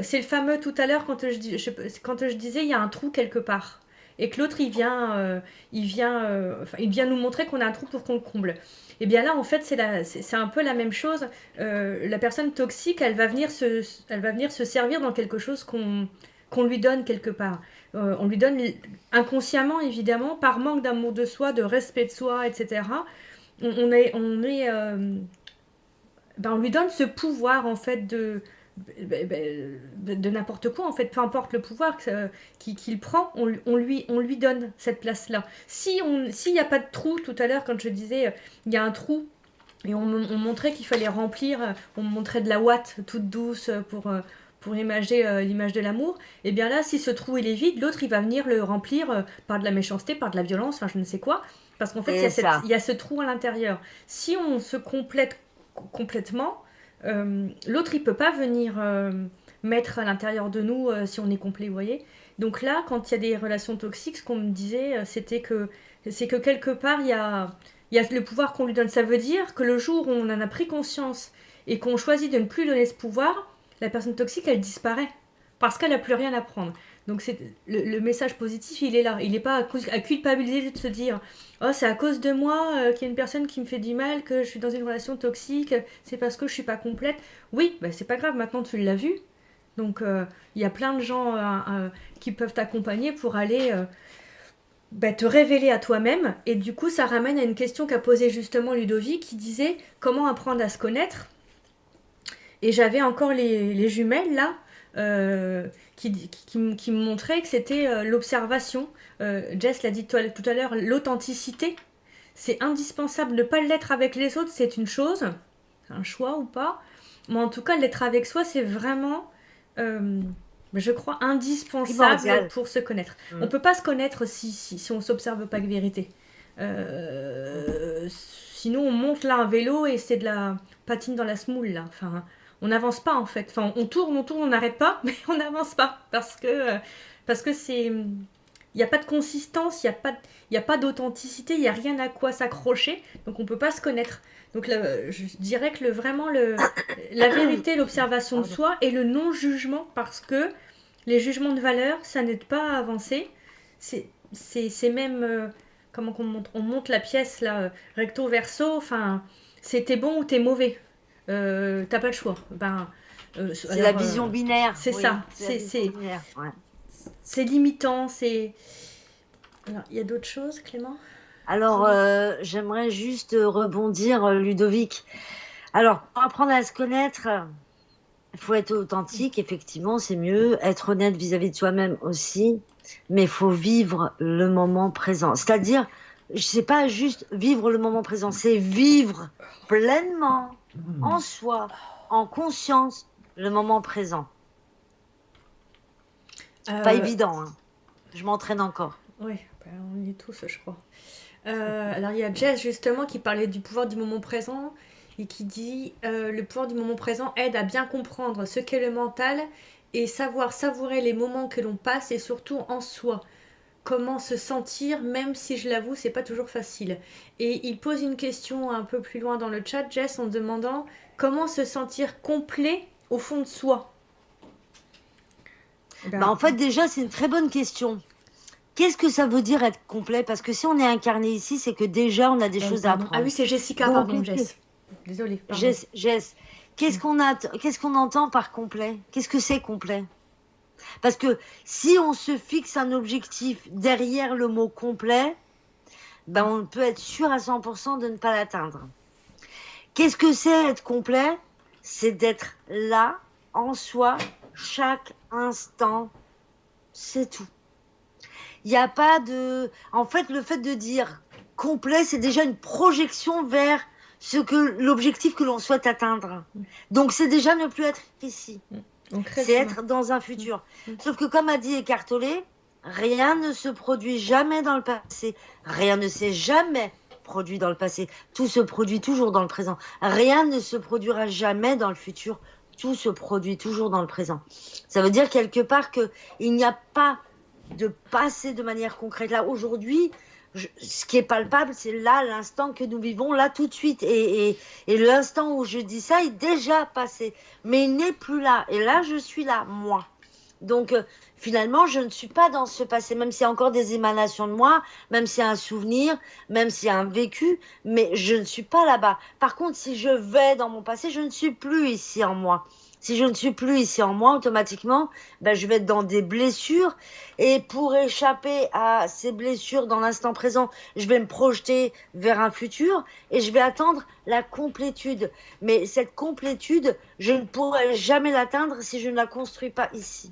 C'est le fameux tout à l'heure quand je disais il y a un trou quelque part et que l'autre il vient nous montrer qu'on a un trou pour qu'on le comble. Et bien là en fait c'est un peu la même chose. La personne toxique elle va venir se servir dans quelque chose qu'on lui donne quelque part. On lui donne inconsciemment évidemment par manque d'amour de soi, de respect de soi, etc. On lui donne ce pouvoir en fait de n'importe quoi en fait, peu importe le pouvoir qu'il prend, on lui donne cette place là. S'il n'y a pas de trou, tout à l'heure quand je disais il y a un trou et on montrait qu'il fallait remplir, on montrait de la ouate toute douce pour imager l'image de l'amour, et bien là si ce trou il est vide, l'autre il va venir le remplir par de la méchanceté, par de la violence, enfin je ne sais quoi, parce qu'en fait il y a ce trou à l'intérieur. Si on se complète complètement, l'autre il peut pas venir mettre à l'intérieur de nous si on est complet, vous voyez. Donc là quand il y a des relations toxiques, ce qu'on me disait c'est que quelque part il y a le pouvoir qu'on lui donne. Ça veut dire que le jour où on en a pris conscience et qu'on choisit de ne plus donner ce pouvoir, la personne toxique elle disparaît parce qu'elle n'a plus rien à prendre. Donc c'est le message positif, il est là. Il n'est pas à culpabiliser de se dire « Oh, c'est à cause de moi qu'il y a une personne qui me fait du mal, que je suis dans une relation toxique, c'est parce que je suis pas complète. » Oui, c'est pas grave, maintenant tu l'as vu. Donc il y a plein de gens qui peuvent t'accompagner pour aller te révéler à toi-même. Et du coup, ça ramène à une question qu'a posée justement Ludovic, qui disait « Comment apprendre à se connaître ?» Et j'avais encore les jumelles là, qui me montraient que c'était l'observation. Jess l'a dit tout à l'heure, l'authenticité. C'est indispensable. Ne pas l'être avec les autres, c'est une chose, c'est un choix ou pas. Mais en tout cas, l'être avec soi, c'est vraiment, je crois, indispensable pour se connaître. On ne peut pas se connaître si on ne s'observe pas avec vérité. Sinon, on monte là un vélo et c'est de la patine dans la semoule, là. Enfin, on n'avance pas, en fait. Enfin, on tourne, on n'arrête pas, mais on n'avance pas. Parce que c'est... Il n'y a pas de consistance, il y a pas d'authenticité, il n'y a rien à quoi s'accrocher. Donc, on ne peut pas se connaître. Donc, là, je dirais que la vérité, l'observation de soi et le non-jugement, parce que les jugements de valeur, ça n'aide pas à avancer. C'est même... comment on monte la pièce, là, recto verso, enfin, c'est t'es bon ou t'es mauvais. T'as pas le choix. C'est la vision binaire. C'est oui, ça. Ouais. C'est limitant, c'est... Alors, il y a d'autres choses, Clément? Alors, j'aimerais juste rebondir, Ludovic. Alors, pour apprendre à se connaître, il faut être authentique, effectivement, c'est mieux. Être honnête vis-à-vis de soi-même aussi. Mais il faut vivre le moment présent. C'est-à-dire, c'est pas juste vivre le moment présent, c'est vivre pleinement, en soi, en conscience, le moment présent. Pas évident, hein. Je m'entraîne encore. Oui, on y est tous, je crois. Alors, il y a Jess, justement, qui parlait du pouvoir du moment présent et qui dit le pouvoir du moment présent aide à bien comprendre ce qu'est le mental et savoir savourer les moments que l'on passe et surtout en soi. Comment se sentir, même si je l'avoue, c'est pas toujours facile. Et il pose une question un peu plus loin dans le chat, Jess, en demandant comment se sentir complet au fond de soi. En fait, déjà, c'est une très bonne question. Qu'est-ce que ça veut dire être complet? Parce que si on est incarné ici, c'est que déjà, on a des choses à apprendre. Ah oui, c'est Jessica, donc, pardon, Jess. Désolée. Jess, qu'est-ce qu'on entend par complet? Qu'est-ce que c'est complet? Parce que si on se fixe un objectif derrière le mot complet, on peut être sûr à 100% de ne pas l'atteindre. Qu'est-ce que c'est être complet? C'est d'être là, en soi, chaque instant. C'est tout. Il n'y a pas de... En fait, le fait de dire complet, c'est déjà une projection vers l'objectif que l'on souhaite atteindre. Donc, c'est déjà ne plus être ici. C'est être dans un futur. Sauf que, comme a dit Eckhart Tolle, rien ne se produit jamais dans le passé. Rien ne s'est jamais produit dans le passé. Tout se produit toujours dans le présent. Rien ne se produira jamais dans le futur. Tout se produit toujours dans le présent. Ça veut dire quelque part qu'il n'y a pas de passé de manière concrète. Là, aujourd'hui, ce qui est palpable, c'est là, l'instant que nous vivons, là, tout de suite. Et l'instant où je dis ça est déjà passé. Mais il n'est plus là. Et là, je suis là, moi. Donc, finalement, je ne suis pas dans ce passé, même s'il y a encore des émanations de moi, même s'il y a un souvenir, même s'il y a un vécu, mais je ne suis pas là-bas. Par contre, si je vais dans mon passé, je ne suis plus ici en moi. Si je ne suis plus ici en moi, automatiquement, je vais être dans des blessures. Et pour échapper à ces blessures dans l'instant présent, je vais me projeter vers un futur et je vais attendre la complétude. Mais cette complétude, je ne pourrai jamais l'atteindre si je ne la construis pas ici.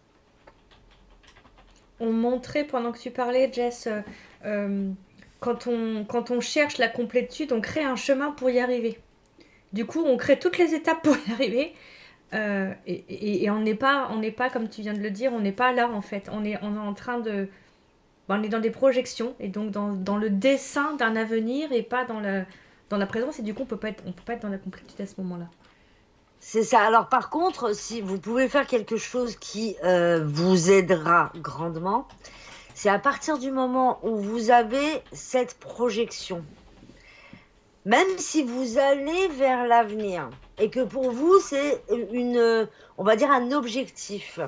On montrait, pendant que tu parlais, Jess, quand on cherche la complétude, on crée un chemin pour y arriver. Du coup, on crée toutes les étapes pour y arriver. Et on n'est pas, comme tu viens de le dire, on n'est pas là en fait. On est en train de... on est dans des projections et donc dans le dessin d'un avenir et pas dans la présence. Et du coup, on peut pas être dans la complétude à ce moment-là. C'est ça. Alors par contre, si vous pouvez faire quelque chose qui vous aidera grandement, c'est à partir du moment où vous avez cette projection. Même si vous allez vers l'avenir et que pour vous, c'est on va dire un objectif.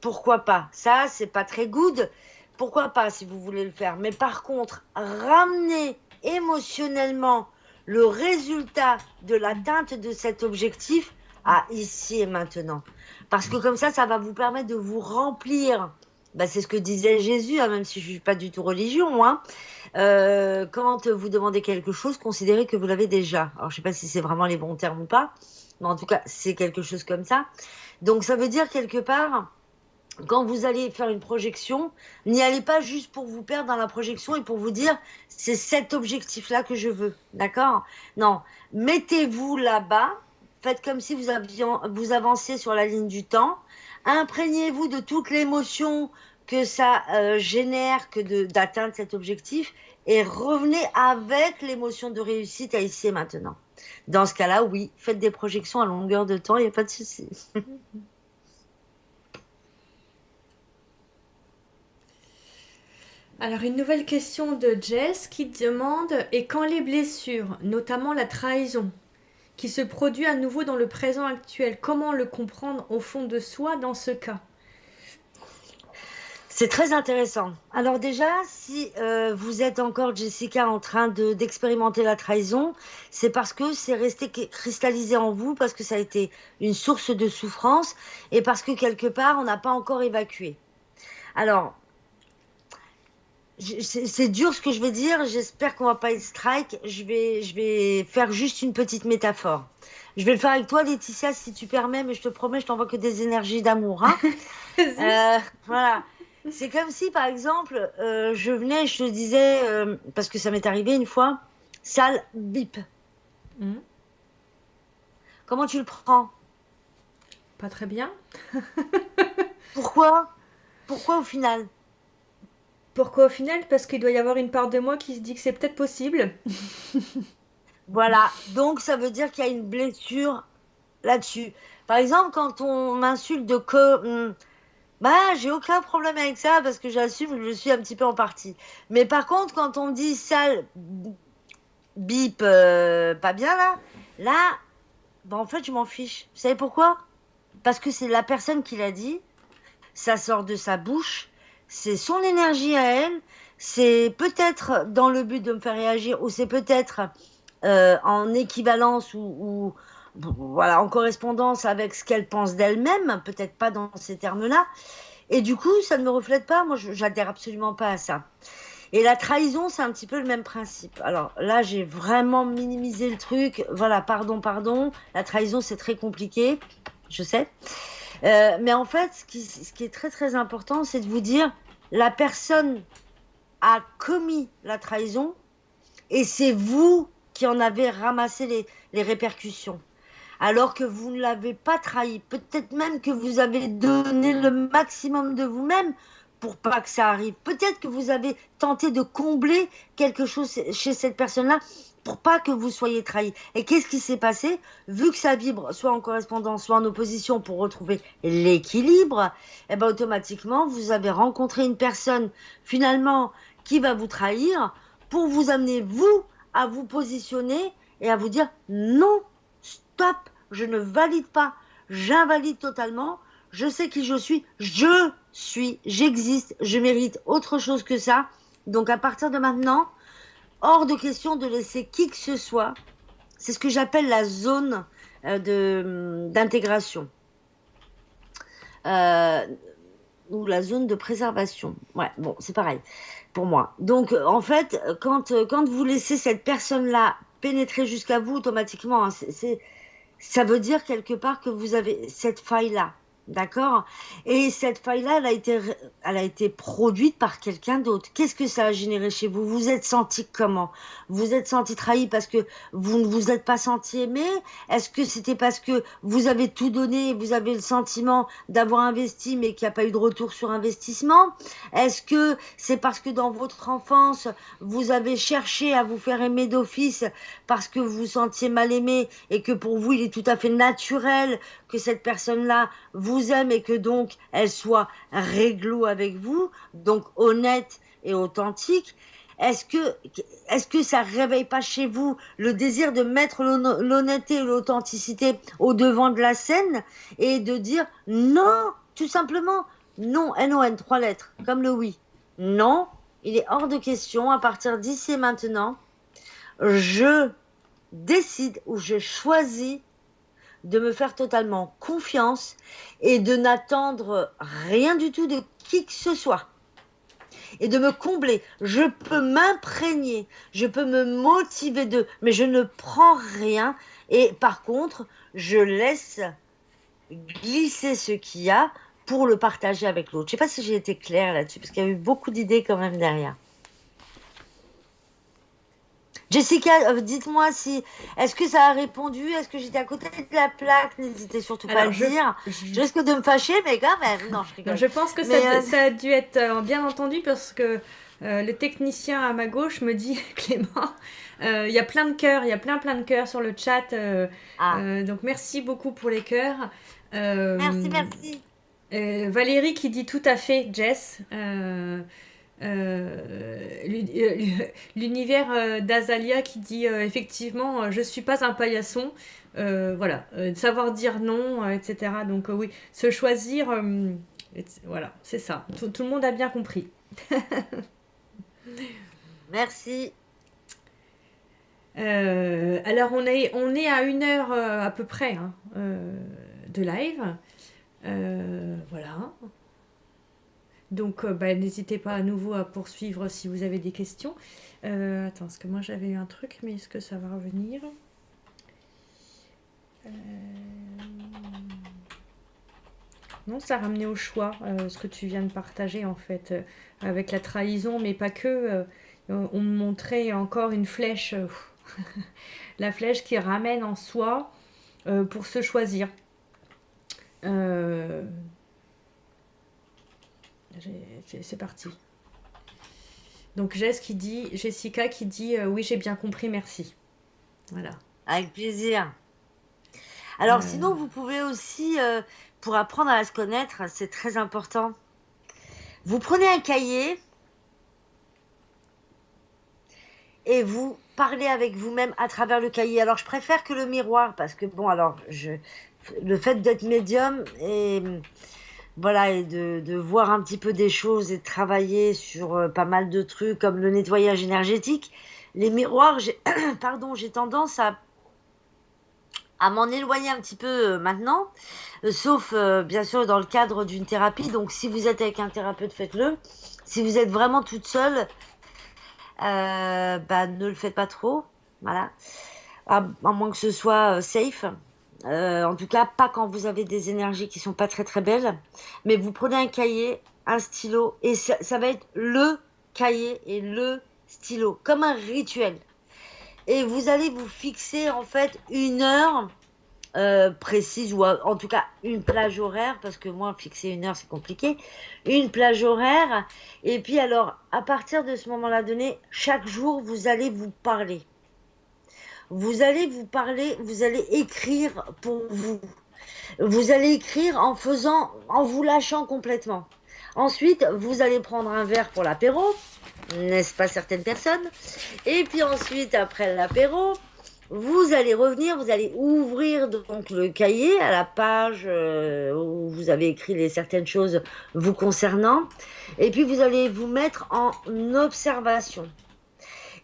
Pourquoi pas? Ça, c'est pas très good. Pourquoi pas si vous voulez le faire? Mais par contre, ramenez émotionnellement le résultat de l'atteinte de cet objectif à ici et maintenant. Parce que comme ça va vous permettre de vous remplir. C'est ce que disait Jésus, hein, même si je ne suis pas du tout religion, moi. Quand vous demandez quelque chose, considérez que vous l'avez déjà. Alors, je ne sais pas si c'est vraiment les bons termes ou pas, mais en tout cas, c'est quelque chose comme ça. Donc, ça veut dire quelque part, quand vous allez faire une projection, n'y allez pas juste pour vous perdre dans la projection et pour vous dire c'est cet objectif-là que je veux, d'accord? Non, mettez-vous là-bas, faites comme si vous avanciez sur la ligne du temps, imprégnez-vous de toute l'émotion que ça génère que d'atteindre cet objectif et revenez avec l'émotion de réussite à ici et maintenant. Dans ce cas-là, oui, faites des projections à longueur de temps, il n'y a pas de souci. Alors, une nouvelle question de Jess qui demande: et quand les blessures, notamment la trahison, qui se produit à nouveau dans le présent actuel, comment le comprendre au fond de soi dans ce cas? C'est très intéressant. Alors déjà, si vous êtes encore, Jessica, en train d'expérimenter la trahison, c'est parce que c'est resté cristallisé en vous, parce que ça a été une source de souffrance et parce que quelque part, on n'a pas encore évacué. Alors, c'est dur ce que je vais dire, j'espère qu'on va pas être strike, je vais faire juste une petite métaphore. Je vais le faire avec toi, Laetitia, si tu permets, mais je te promets, je t'envoie que des énergies d'amour. Hein. Voilà. C'est comme si, par exemple, je venais et je te disais, parce que ça m'est arrivé une fois, sale bip. Comment tu le prends? Pas très bien. Pourquoi? Pourquoi au final? Pourquoi au final? Parce qu'il doit y avoir une part de moi qui se dit que c'est peut-être possible. Voilà, donc ça veut dire qu'il y a une blessure là-dessus. Par exemple, quand on m'insulte de que... bah, j'ai aucun problème avec ça parce que j'assume que je suis un petit peu en partie. Mais par contre, quand on me dit sale bip, pas bien là, bah en fait, je m'en fiche. Vous savez pourquoi? Parce que c'est la personne qui l'a dit, ça sort de sa bouche, c'est son énergie à elle, c'est peut-être dans le but de me faire réagir ou c'est peut-être en équivalence ou voilà, en correspondance avec ce qu'elle pense d'elle-même, peut-être pas dans ces termes-là. Et du coup, ça ne me reflète pas, moi j'adhère absolument pas à ça. Et la trahison, c'est un petit peu le même principe. Alors là, j'ai vraiment minimisé le truc. Voilà, pardon. La trahison, c'est très compliqué, je sais. Mais en fait, ce qui est très très important, c'est de vous dire, la personne a commis la trahison et c'est vous qui en avez ramassé les répercussions. Alors que vous ne l'avez pas trahi. Peut-être même que vous avez donné le maximum de vous-même pour pas que ça arrive. Peut-être que vous avez tenté de combler quelque chose chez cette personne-là pour pas que vous soyez trahi. Et qu'est-ce qui s'est passé? Vu que ça vibre soit en correspondance, soit en opposition pour retrouver l'équilibre, eh ben automatiquement, vous avez rencontré une personne finalement qui va vous trahir pour vous amener, vous, à vous positionner et à vous dire non, stop, je ne valide pas, j'invalide totalement, je sais qui je suis, j'existe, je mérite autre chose que ça. Donc à partir de maintenant, hors de question de laisser qui que ce soit, c'est ce que j'appelle la zone d'intégration. Ou la zone de préservation. Ouais, bon, c'est pareil pour moi. Donc en fait, quand vous laissez cette personne-là pénétrer jusqu'à vous automatiquement, hein, ça veut dire quelque part que vous avez cette faille-là, d'accord? Et cette faille-là, elle a été produite par quelqu'un d'autre. Qu'est-ce que ça a généré chez vous? Vous êtes senti comment? Vous êtes senti trahi parce que vous ne vous êtes pas senti aimé? Est-ce que c'était parce que vous avez tout donné et vous avez le sentiment d'avoir investi mais qu'il n'y a pas eu de retour sur investissement? Est-ce que c'est parce que dans votre enfance, vous avez cherché à vous faire aimer d'office parce que vous vous sentiez mal aimé et que pour vous, il est tout à fait naturel que cette personne-là vous aime et que donc elle soit réglo avec vous, donc honnête et authentique? Est-ce que ça réveille pas chez vous le désir de mettre l'honnêteté et l'authenticité au devant de la scène et de dire non, tout simplement non, N-O-N, 3 lettres, comme le oui. Non, il est hors de question, à partir d'ici et maintenant, je décide ou je choisis de me faire totalement confiance et de n'attendre rien du tout de qui que ce soit. Et de me combler. Je peux m'imprégner, je peux me motiver d'eux, mais je ne prends rien. Et par contre, je laisse glisser ce qu'il y a pour le partager avec l'autre. Je ne sais pas si j'ai été claire là-dessus, parce qu'il y a eu beaucoup d'idées quand même derrière. Jessica, dites-moi si, est-ce que ça a répondu? Est-ce que j'étais à côté de la plaque? N'hésitez surtout pas à Alors, le dire. Je risque de me fâcher, mais quand même, non, je rigole. je pense que Mais, ça a dû être bien entendu parce que le technicien à ma gauche me dit, Clément, il y a plein de cœurs, il y a plein de cœurs sur le chat. Donc merci beaucoup pour les cœurs. merci. Valérie qui dit tout à fait, Jess. L'univers d'Azalia qui dit effectivement je suis pas un paillasson, voilà, savoir dire non, etc. Donc oui, se choisir, voilà, c'est ça, tout le monde a bien compris. Merci. Alors on est à 1 heure à peu près hein, de live, voilà. Donc, n'hésitez pas à nouveau à poursuivre si vous avez des questions. Attends, parce que moi j'avais eu un truc, mais est-ce que ça va revenir? Non, ça ramenait au choix, ce que tu viens de partager en fait, avec la trahison, mais pas que. On me montrait encore une flèche, la flèche qui ramène en soi pour se choisir. C'est parti. Donc Jessica qui dit oui, j'ai bien compris, merci. Voilà. Avec plaisir. Alors sinon, vous pouvez aussi, pour apprendre à se connaître, c'est très important. Vous prenez un cahier et vous parlez avec vous-même à travers le cahier. Alors je préfère que le miroir parce que bon, alors le fait d'être médium et voilà, et de voir un petit peu des choses et de travailler sur pas mal de trucs comme le nettoyage énergétique, les miroirs, j'ai tendance à m'en éloigner un petit peu maintenant, sauf bien sûr dans le cadre d'une thérapie. Donc si vous êtes avec un thérapeute, faites-le. Si vous êtes vraiment toute seule, ne le faites pas trop, voilà, à moins que ce soit safe. En tout cas, pas quand vous avez des énergies qui sont pas très très belles. Mais vous prenez un cahier, un stylo, et ça va être le cahier et le stylo, comme un rituel. Et vous allez vous fixer en fait 1 heure précise, ou en tout cas une plage horaire, parce que moi, fixer 1 heure, c'est compliqué. Une plage horaire. Et puis alors, à partir de ce moment-là donné, chaque jour, vous allez vous parler. Vous allez vous parler, vous allez écrire pour vous. Vous allez écrire en vous lâchant complètement. Ensuite, vous allez prendre un verre pour l'apéro, n'est-ce pas certaines personnes? Et puis ensuite, après l'apéro, vous allez revenir, vous allez ouvrir donc le cahier à la page où vous avez écrit certaines choses vous concernant. Et puis vous allez vous mettre en observation.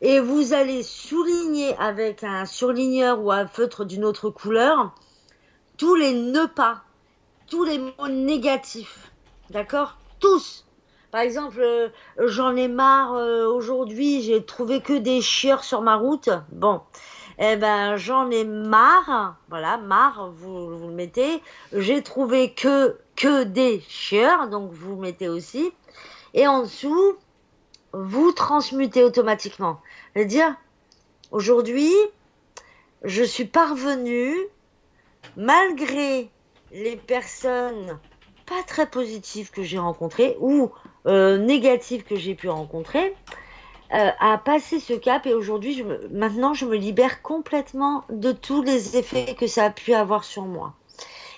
Et vous allez souligner avec un surligneur ou un feutre d'une autre couleur tous les ne pas, tous les mots négatifs, d'accord? Tous. Par exemple, j'en ai marre aujourd'hui, j'ai trouvé que des chieurs sur ma route. Bon, eh ben j'en ai marre, voilà, marre, vous le mettez. J'ai trouvé que des chieurs, donc vous le mettez aussi. Et en dessous, vous transmutez automatiquement. C'est-à-dire, aujourd'hui, je suis parvenue, malgré les personnes pas très positives que j'ai rencontrées ou négatives que j'ai pu rencontrer, à passer ce cap. Et aujourd'hui, maintenant, je me libère complètement de tous les effets que ça a pu avoir sur moi.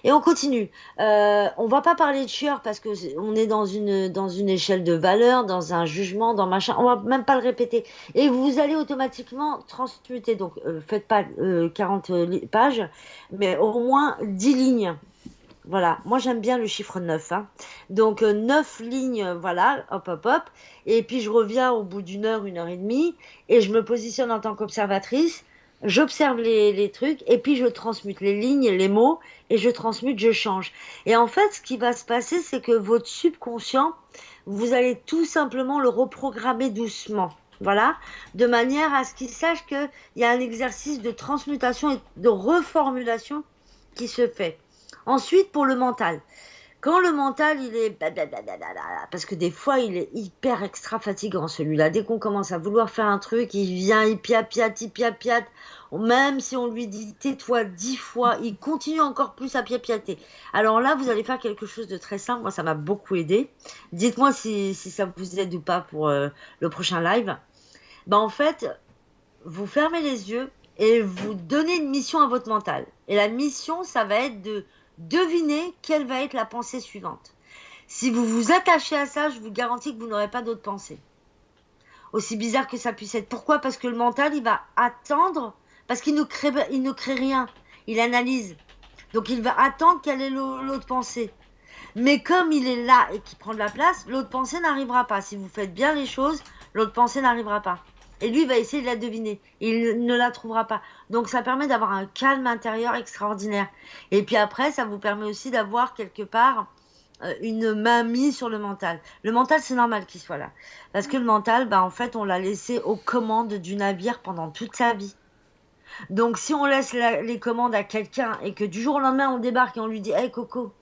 Et on continue. On va pas parler de chieur parce que on est dans une échelle de valeur, dans un jugement, dans machin. On va même pas le répéter. Et vous allez automatiquement transmuter. Donc, faites pas 40 pages, mais au moins 10 lignes. Voilà. Moi, j'aime bien le chiffre 9. Hein. Donc, 9 lignes, voilà, hop, hop, hop. Et puis, je reviens au bout d'1 heure, 1 heure et demie, et je me positionne en tant qu'observatrice. J'observe les trucs et puis je transmute les lignes, les mots, et je transmute, je change. Et en fait, ce qui va se passer, c'est que votre subconscient, vous allez tout simplement le reprogrammer doucement. Voilà, de manière à ce qu'il sache qu'il y a un exercice de transmutation et de reformulation qui se fait. Ensuite, pour le mental. Quand le mental, il est... Parce que des fois, il est hyper extra fatigant, celui-là. Dès qu'on commence à vouloir faire un truc, il vient, il piapiate, il piapiate. Même si on lui dit tais-toi 10 fois, il continue encore plus à piapiater. Alors là, vous allez faire quelque chose de très simple. Moi, ça m'a beaucoup aidé. Dites-moi si ça vous aide ou pas pour le prochain live. Ben, en fait, vous fermez les yeux et vous donnez une mission à votre mental. Et la mission, ça va être de deviner quelle va être la pensée suivante. Si vous vous attachez à ça, je vous garantis que vous n'aurez pas d'autres pensées. Aussi bizarre que ça puisse être. Pourquoi? Parce que le mental, il va attendre, parce qu'il ne crée rien. Il analyse. Donc il va attendre quelle est l'autre pensée. Mais comme il est là et qu'il prend de la place, l'autre pensée n'arrivera pas. Si vous faites bien les choses, l'autre pensée n'arrivera pas. Et lui, il va essayer de la deviner. Il ne la trouvera pas. Donc, ça permet d'avoir un calme intérieur extraordinaire. Et puis après, ça vous permet aussi d'avoir quelque part une main mise sur le mental. Le mental, c'est normal qu'il soit là. Parce que le mental, bah, en fait, on l'a laissé aux commandes du navire pendant toute sa vie. Donc, si on laisse les commandes à quelqu'un et que du jour au lendemain, on débarque et on lui dit « Hey Coco,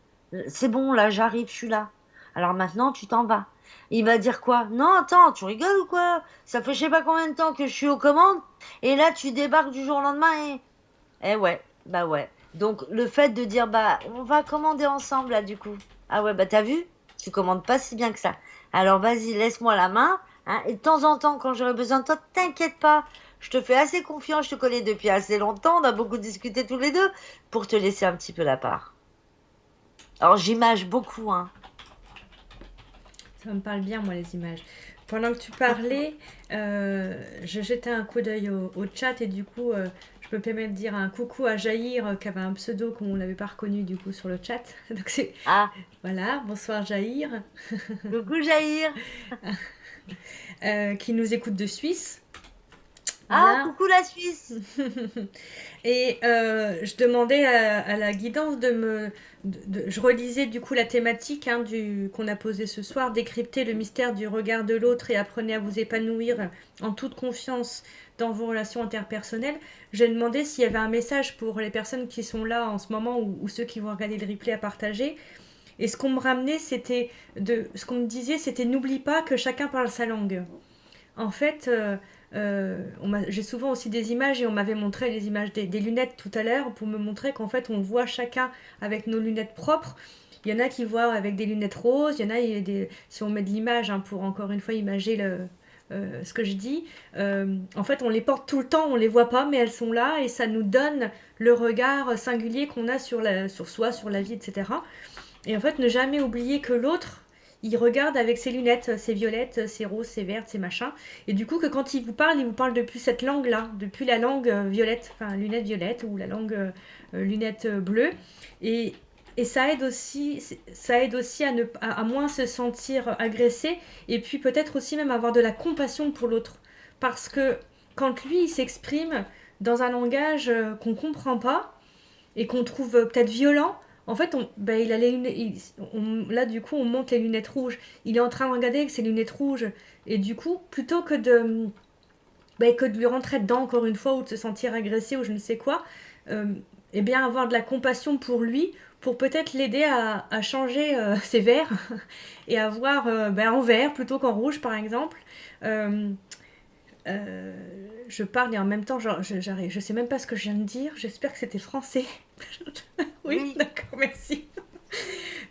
c'est bon, là, j'arrive, je suis là. Alors maintenant, tu t'en vas. » Il va dire quoi? Non, attends, tu rigoles ou quoi? Ça fait je sais pas combien de temps que je suis aux commandes. Et là, tu débarques du jour au lendemain et... Eh ouais, bah ouais. Donc, le fait de dire, bah, on va commander ensemble, là, du coup. Ah ouais, bah t'as vu? Tu commandes pas si bien que ça. Alors, vas-y, laisse-moi la main. Hein, et de temps en temps, quand j'aurai besoin de toi, t'inquiète pas. Je te fais assez confiance, je te connais depuis assez longtemps. On a beaucoup discuté tous les deux pour te laisser un petit peu la part. Alors, j'image beaucoup, hein. Ça me parle bien, moi, les images. Pendant que tu parlais, je jetais un coup d'œil au chat et du coup, je me permets de dire un coucou à Jaïr qui avait un pseudo qu'on n'avait pas reconnu du coup sur le chat. Donc c'est Ah, voilà, bonsoir Jaïr, coucou Jaïr. qui nous écoute de Suisse. Ah, Voilà. coucou la Suisse. Et je demandais à la guidance je relisais du coup la thématique qu'on a posée ce soir, décrypter le mystère du regard de l'autre et apprenez à vous épanouir en toute confiance dans vos relations interpersonnelles. J'ai demandé s'il y avait un message pour les personnes qui sont là en ce moment ou ceux qui vont regarder le replay à partager. Et ce qu'on me ramenait, ce qu'on me disait, c'était n'oublie pas que chacun parle sa langue. En fait, j'ai souvent aussi des images et on m'avait montré les images des lunettes tout à l'heure pour me montrer qu'en fait on voit chacun avec nos lunettes propres. Il y en a qui voient avec des lunettes roses, il y en a, si on met de l'image pour encore une fois imager ce que je dis, en fait on les porte tout le temps, on les voit pas mais elles sont là et ça nous donne le regard singulier qu'on a sur soi, sur la vie, etc. Et en fait ne jamais oublier que l'autre il regarde avec ses lunettes, ses violettes, ses roses, ses vertes, ses machins. Et du coup, que quand il vous parle depuis cette langue-là, depuis la langue violette, enfin lunettes violettes ou la langue lunettes bleues. Et ça aide aussi à moins se sentir agressé et puis peut-être aussi même avoir de la compassion pour l'autre. Parce que quand lui, il s'exprime dans un langage qu'on comprend pas et qu'on trouve peut-être violent, en fait, il a là, du coup, on monte les lunettes rouges. Il est en train de regarder avec ses lunettes rouges. Et du coup, plutôt que de lui rentrer dedans, encore une fois, ou de se sentir agressé ou je ne sais quoi, eh bien, avoir de la compassion pour lui, pour peut-être l'aider à changer ses verres et à voir en vert plutôt qu'en rouge, par exemple. Je parle et en même temps, j'arrive. Je sais même pas ce que je viens de dire. J'espère que c'était français. Oui, d'accord, merci.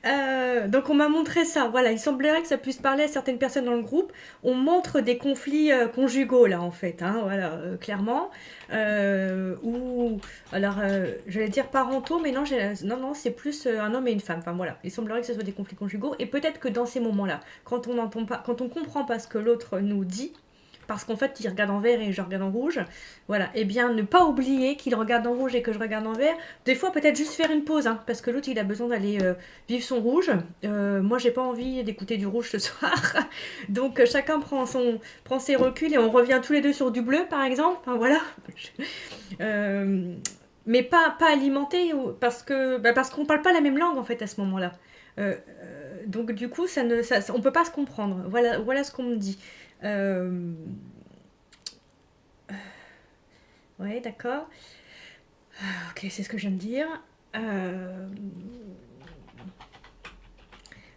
Donc on m'a montré ça. Voilà, il semblerait que ça puisse parler à certaines personnes dans le groupe. On montre des conflits conjugaux là en fait, voilà, clairement. Ou alors, j'allais dire parentaux, mais non, non, c'est plus un homme et une femme. Enfin voilà, il semblerait que ce soit des conflits conjugaux. Et peut-être que dans ces moments-là, quand on n'entend pas, quand on comprend pas ce que l'autre nous dit, parce qu'en fait il regarde en vert et je regarde en rouge, voilà, et bien ne pas oublier qu'il regarde en rouge et que je regarde en vert, des fois peut-être juste faire une pause, parce que l'autre il a besoin d'aller vivre son rouge, moi j'ai pas envie d'écouter du rouge ce soir, donc chacun prend ses reculs et on revient tous les deux sur du bleu par exemple, enfin voilà, mais pas alimenter, parce qu'on parle pas la même langue en fait à ce moment-là, donc du coup on peut pas se comprendre, voilà ce qu'on me dit. Ouais, d'accord. Ok, c'est ce que je viens de dire.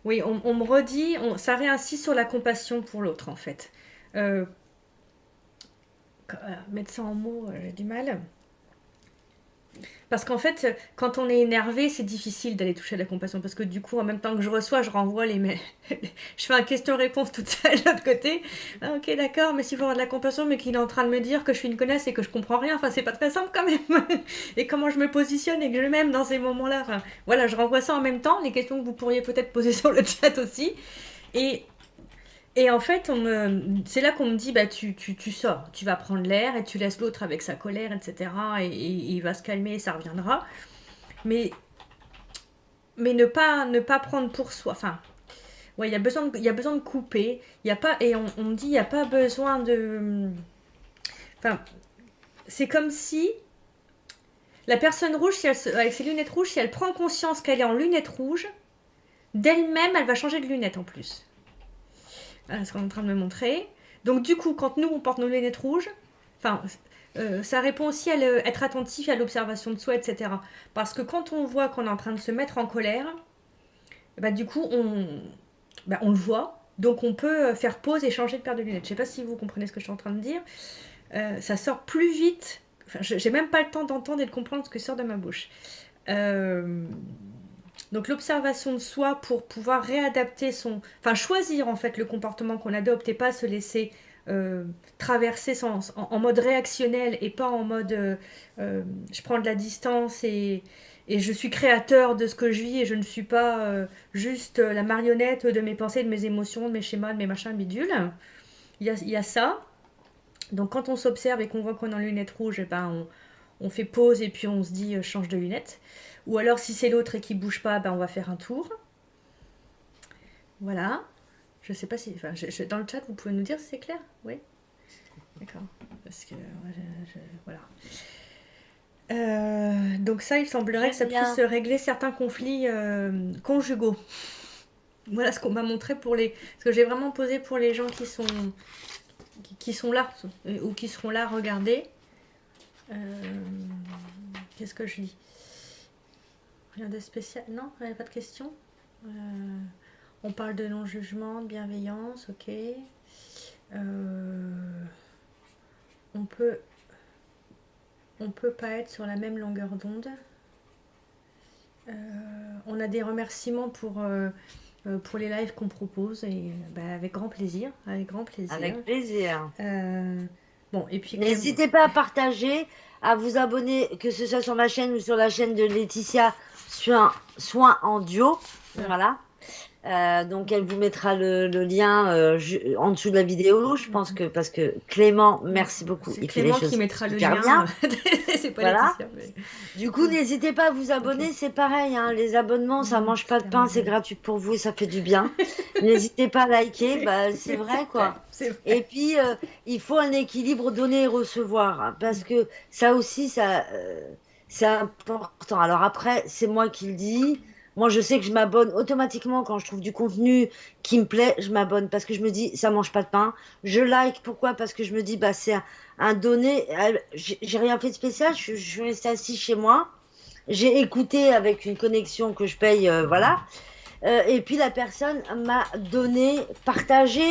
Oui, on me redit, ça réinsiste sur la compassion pour l'autre, en fait. Euh, Mettre ça en mots, j'ai du mal. Parce qu'en fait, quand on est énervé, c'est difficile d'aller toucher à la compassion. Parce que du coup, en même temps que je reçois, je renvoie les mails. Je fais un question-réponse toute seule de l'autre côté. Ah, ok, d'accord, mais s'il faut avoir de la compassion, mais qu'il est en train de me dire que je suis une connasse et que je comprends rien, enfin, c'est pas très simple quand même. Et comment je me positionne et que je m'aime dans ces moments-là. Enfin, voilà, je renvoie ça en même temps, les questions que vous pourriez peut-être poser sur le chat aussi. Et et en fait, c'est là qu'on me dit, bah, tu sors, tu vas prendre l'air et tu laisses l'autre avec sa colère, etc. Et il va se calmer et ça reviendra. Mais, mais ne pas prendre pour soi. Enfin, ouais, il y a besoin de couper. Il y a pas, et on me dit, il n'y a pas besoin de... Enfin, c'est comme si la personne rouge, avec ses lunettes rouges, si elle prend conscience qu'elle est en lunettes rouges, d'elle-même, elle va changer de lunettes en plus. Voilà ce qu'on est en train de me montrer. Donc du coup, quand nous, on porte nos lunettes rouges, enfin, ça répond aussi à être attentif à l'observation de soi, etc. Parce que quand on voit qu'on est en train de se mettre en colère, bah, du coup, on le voit. Donc on peut faire pause et changer de paire de lunettes. Je ne sais pas si vous comprenez ce que je suis en train de dire. Ça sort plus vite. Enfin, j'ai même pas le temps d'entendre et de comprendre ce que sort de ma bouche. Donc l'observation de soi pour pouvoir réadapter enfin choisir en fait le comportement qu'on adopte et pas se laisser traverser en mode réactionnel et pas en mode je prends de la distance et je suis créateur de ce que je vis et je ne suis pas juste la marionnette de mes pensées, de mes émotions, de mes schémas, de mes machins bidules. Il y a ça. Donc quand on s'observe et qu'on voit qu'on est en lunettes rouges, eh ben, on fait pause et puis on se dit change de lunettes. Ou alors si c'est l'autre et qui bouge pas, ben, on va faire un tour. Voilà. Je sais pas si... Enfin, dans le chat, vous pouvez nous dire si c'est clair? Oui. D'accord. Parce que... voilà. Donc ça, il semblerait que ça puisse régler certains conflits conjugaux. Voilà ce qu'on m'a montré pour les... Parce que j'ai vraiment posé pour les gens qui sont là, ou qui seront là, regardez. Qu'est-ce que je lis? Rien de spécial. Non, il n'y a pas de questions. On parle de non-jugement, de bienveillance, ok. On peut pas être sur la même longueur d'onde. On a des remerciements pour les lives qu'on propose et avec grand plaisir. Avec grand plaisir. Avec plaisir. Bon, et puis n'hésitez pas à partager, à vous abonner, que ce soit sur ma chaîne ou sur la chaîne de Laetitia, Soins en duo. Voilà. Donc elle vous mettra le lien en dessous de la vidéo, je pense que parce que Clément, merci beaucoup. C'est Clément qui mettra le lien. C'est pas voilà. Laetitia, mais... Du coup, n'hésitez pas à vous abonner, okay. C'est pareil, hein, les abonnements, ça mange pas de pain, c'est gratuit pour vous et ça fait du bien. N'hésitez pas à liker, c'est vrai quoi. Vrai. Et puis il faut un équilibre donner et recevoir, hein, parce que ça aussi, c'est important. Alors après, c'est moi qui le dis. Moi, je sais que je m'abonne automatiquement quand je trouve du contenu qui me plaît, je m'abonne parce que je me dis, ça mange pas de pain. Je like, pourquoi? Parce que je me dis, c'est un donné. J'ai rien fait de spécial, je suis restée assise chez moi. J'ai écouté avec une connexion que je paye, voilà. Et puis la personne m'a donné, partagé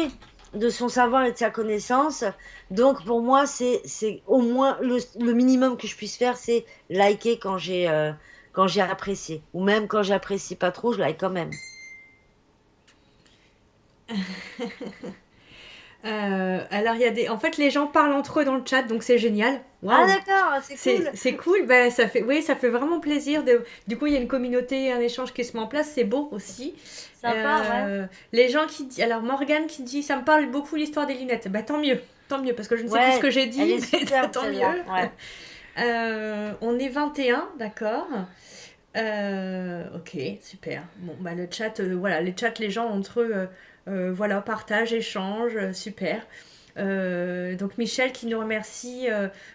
de son savoir et de sa connaissance. Donc pour moi, c'est au moins le minimum que je puisse faire, c'est liker quand j'ai apprécié. Ou même quand j'apprécie pas trop, je like quand même. Alors il y a en fait les gens parlent entre eux dans le chat, donc c'est génial. Wow. Ah d'accord, c'est cool. C'est cool, ça fait vraiment plaisir. Du coup il y a une communauté, un échange qui se met en place, c'est beau aussi. Sympa, ouais. Les gens alors Morgane qui dit ça me parle beaucoup l'histoire des lunettes. Tant mieux parce que je ne sais plus ce que j'ai dit, mais super, tant mieux. Ouais. On est 21, d'accord. Ok, super. Bon, le chat, voilà, les gens entre eux, voilà, partagent, échangent, super. Donc Michel qui nous remercie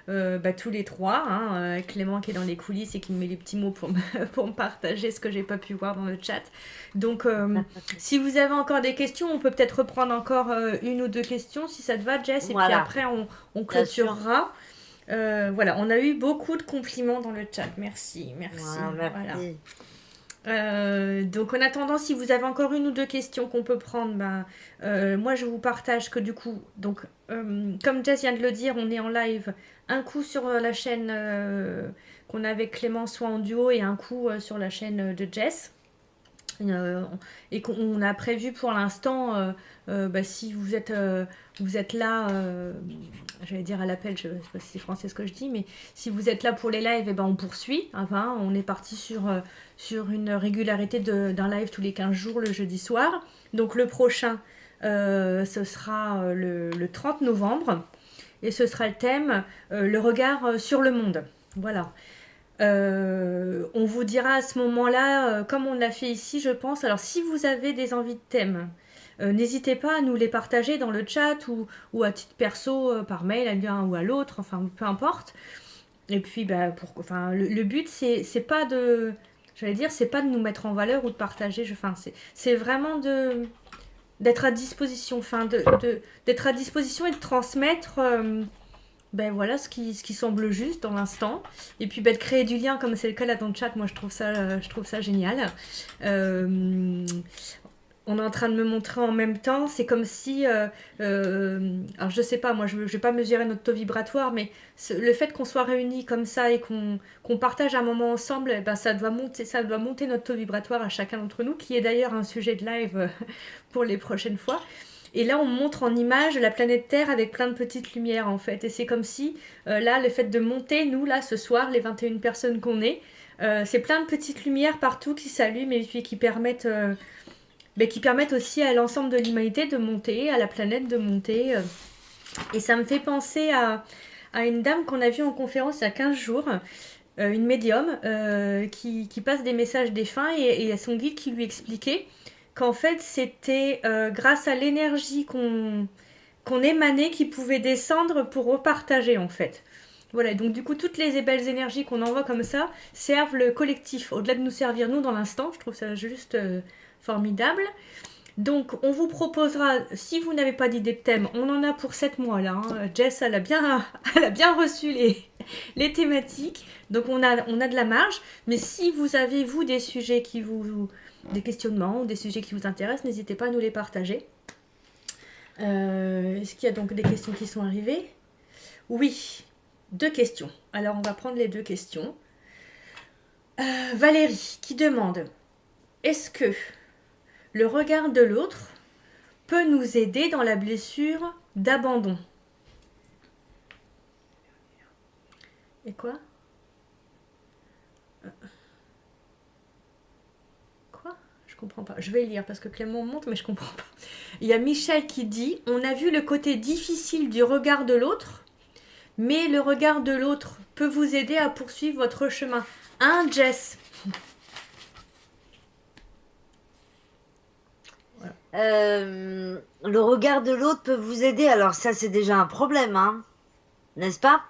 tous les trois, hein, Clément qui est dans les coulisses et qui me met les petits mots pour me partager ce que j'ai pas pu voir dans le chat. Donc si vous avez encore des questions, on peut peut-être reprendre encore une ou deux questions si ça te va, Jess, voilà. Et puis après on clôturera. Voilà, on a eu beaucoup de compliments dans le chat. Merci. Voilà. Donc en attendant, si vous avez encore une ou deux questions qu'on peut prendre, moi je vous partage que du coup, donc comme Jess vient de le dire, on est en live un coup sur la chaîne qu'on a avec Clément soit en duo et un coup sur la chaîne de Jess. Et qu'on a prévu pour l'instant, si vous êtes là, j'allais dire à l'appel, je ne sais pas si c'est français ce que je dis, mais si vous êtes là pour les lives, on poursuit. Enfin, on est parti sur une régularité d'un live tous les 15 jours le jeudi soir. Donc le prochain, ce sera le 30 novembre. Et ce sera le thème, le regard sur le monde. Voilà. On vous dira à ce moment-là, comme on l'a fait ici, je pense. Alors, si vous avez des envies de thèmes, n'hésitez pas à nous les partager dans le chat ou à titre perso, par mail, à l'un ou à l'autre, enfin, peu importe. Et puis, le but, c'est pas de... J'allais dire, c'est pas de nous mettre en valeur ou de partager. C'est vraiment d'être à disposition. D'être à disposition et de transmettre... voilà ce qui semble juste dans l'instant. Et puis de créer du lien comme c'est le cas là dans le chat, moi je trouve ça génial. On est en train de me montrer en même temps, c'est comme si, alors je sais pas, moi je vais pas mesurer notre taux vibratoire, mais le fait qu'on soit réunis comme ça et qu'on partage un moment ensemble, ça doit monter notre taux vibratoire à chacun d'entre nous, qui est d'ailleurs un sujet de live pour les prochaines fois. Et là, on montre en image la planète Terre avec plein de petites lumières, en fait. Et c'est comme si, là, le fait de monter, nous, là, ce soir, les 21 personnes qu'on est, c'est plein de petites lumières partout qui s'allument et puis qui permettent aussi à l'ensemble de l'humanité de monter, à la planète de monter. Et ça me fait penser à une dame qu'on a vue en conférence il y a 15 jours, une médium, qui passe des messages défunts et à son guide qui lui expliquait qu'en fait, c'était grâce à l'énergie qu'on émanait qui pouvait descendre pour repartager, en fait. Voilà, donc du coup, toutes les belles énergies qu'on envoie comme ça servent le collectif, au-delà de nous servir nous dans l'instant. Je trouve ça juste formidable. Donc, on vous proposera, si vous n'avez pas d'idée de thème, on en a pour 7 mois là. Hein. Jess, elle a bien reçu les thématiques. Donc, on a de la marge. Mais si vous avez, vous, des sujets des questionnements ou des sujets qui vous intéressent, n'hésitez pas à nous les partager. Est-ce qu'il y a donc des questions qui sont arrivées? Oui, 2 questions. Alors, on va prendre les 2 questions. Valérie qui demande, est-ce que le regard de l'autre peut nous aider dans la blessure d'abandon? Et quoi? Je comprends pas. Je vais lire parce que Clément monte, mais je comprends pas. Il y a Michel qui dit, on a vu le côté difficile du regard de l'autre, mais le regard de l'autre peut vous aider à poursuivre votre chemin. Hein, Jess? Le regard de l'autre peut vous aider. Alors ça, c'est déjà un problème, hein, n'est-ce pas?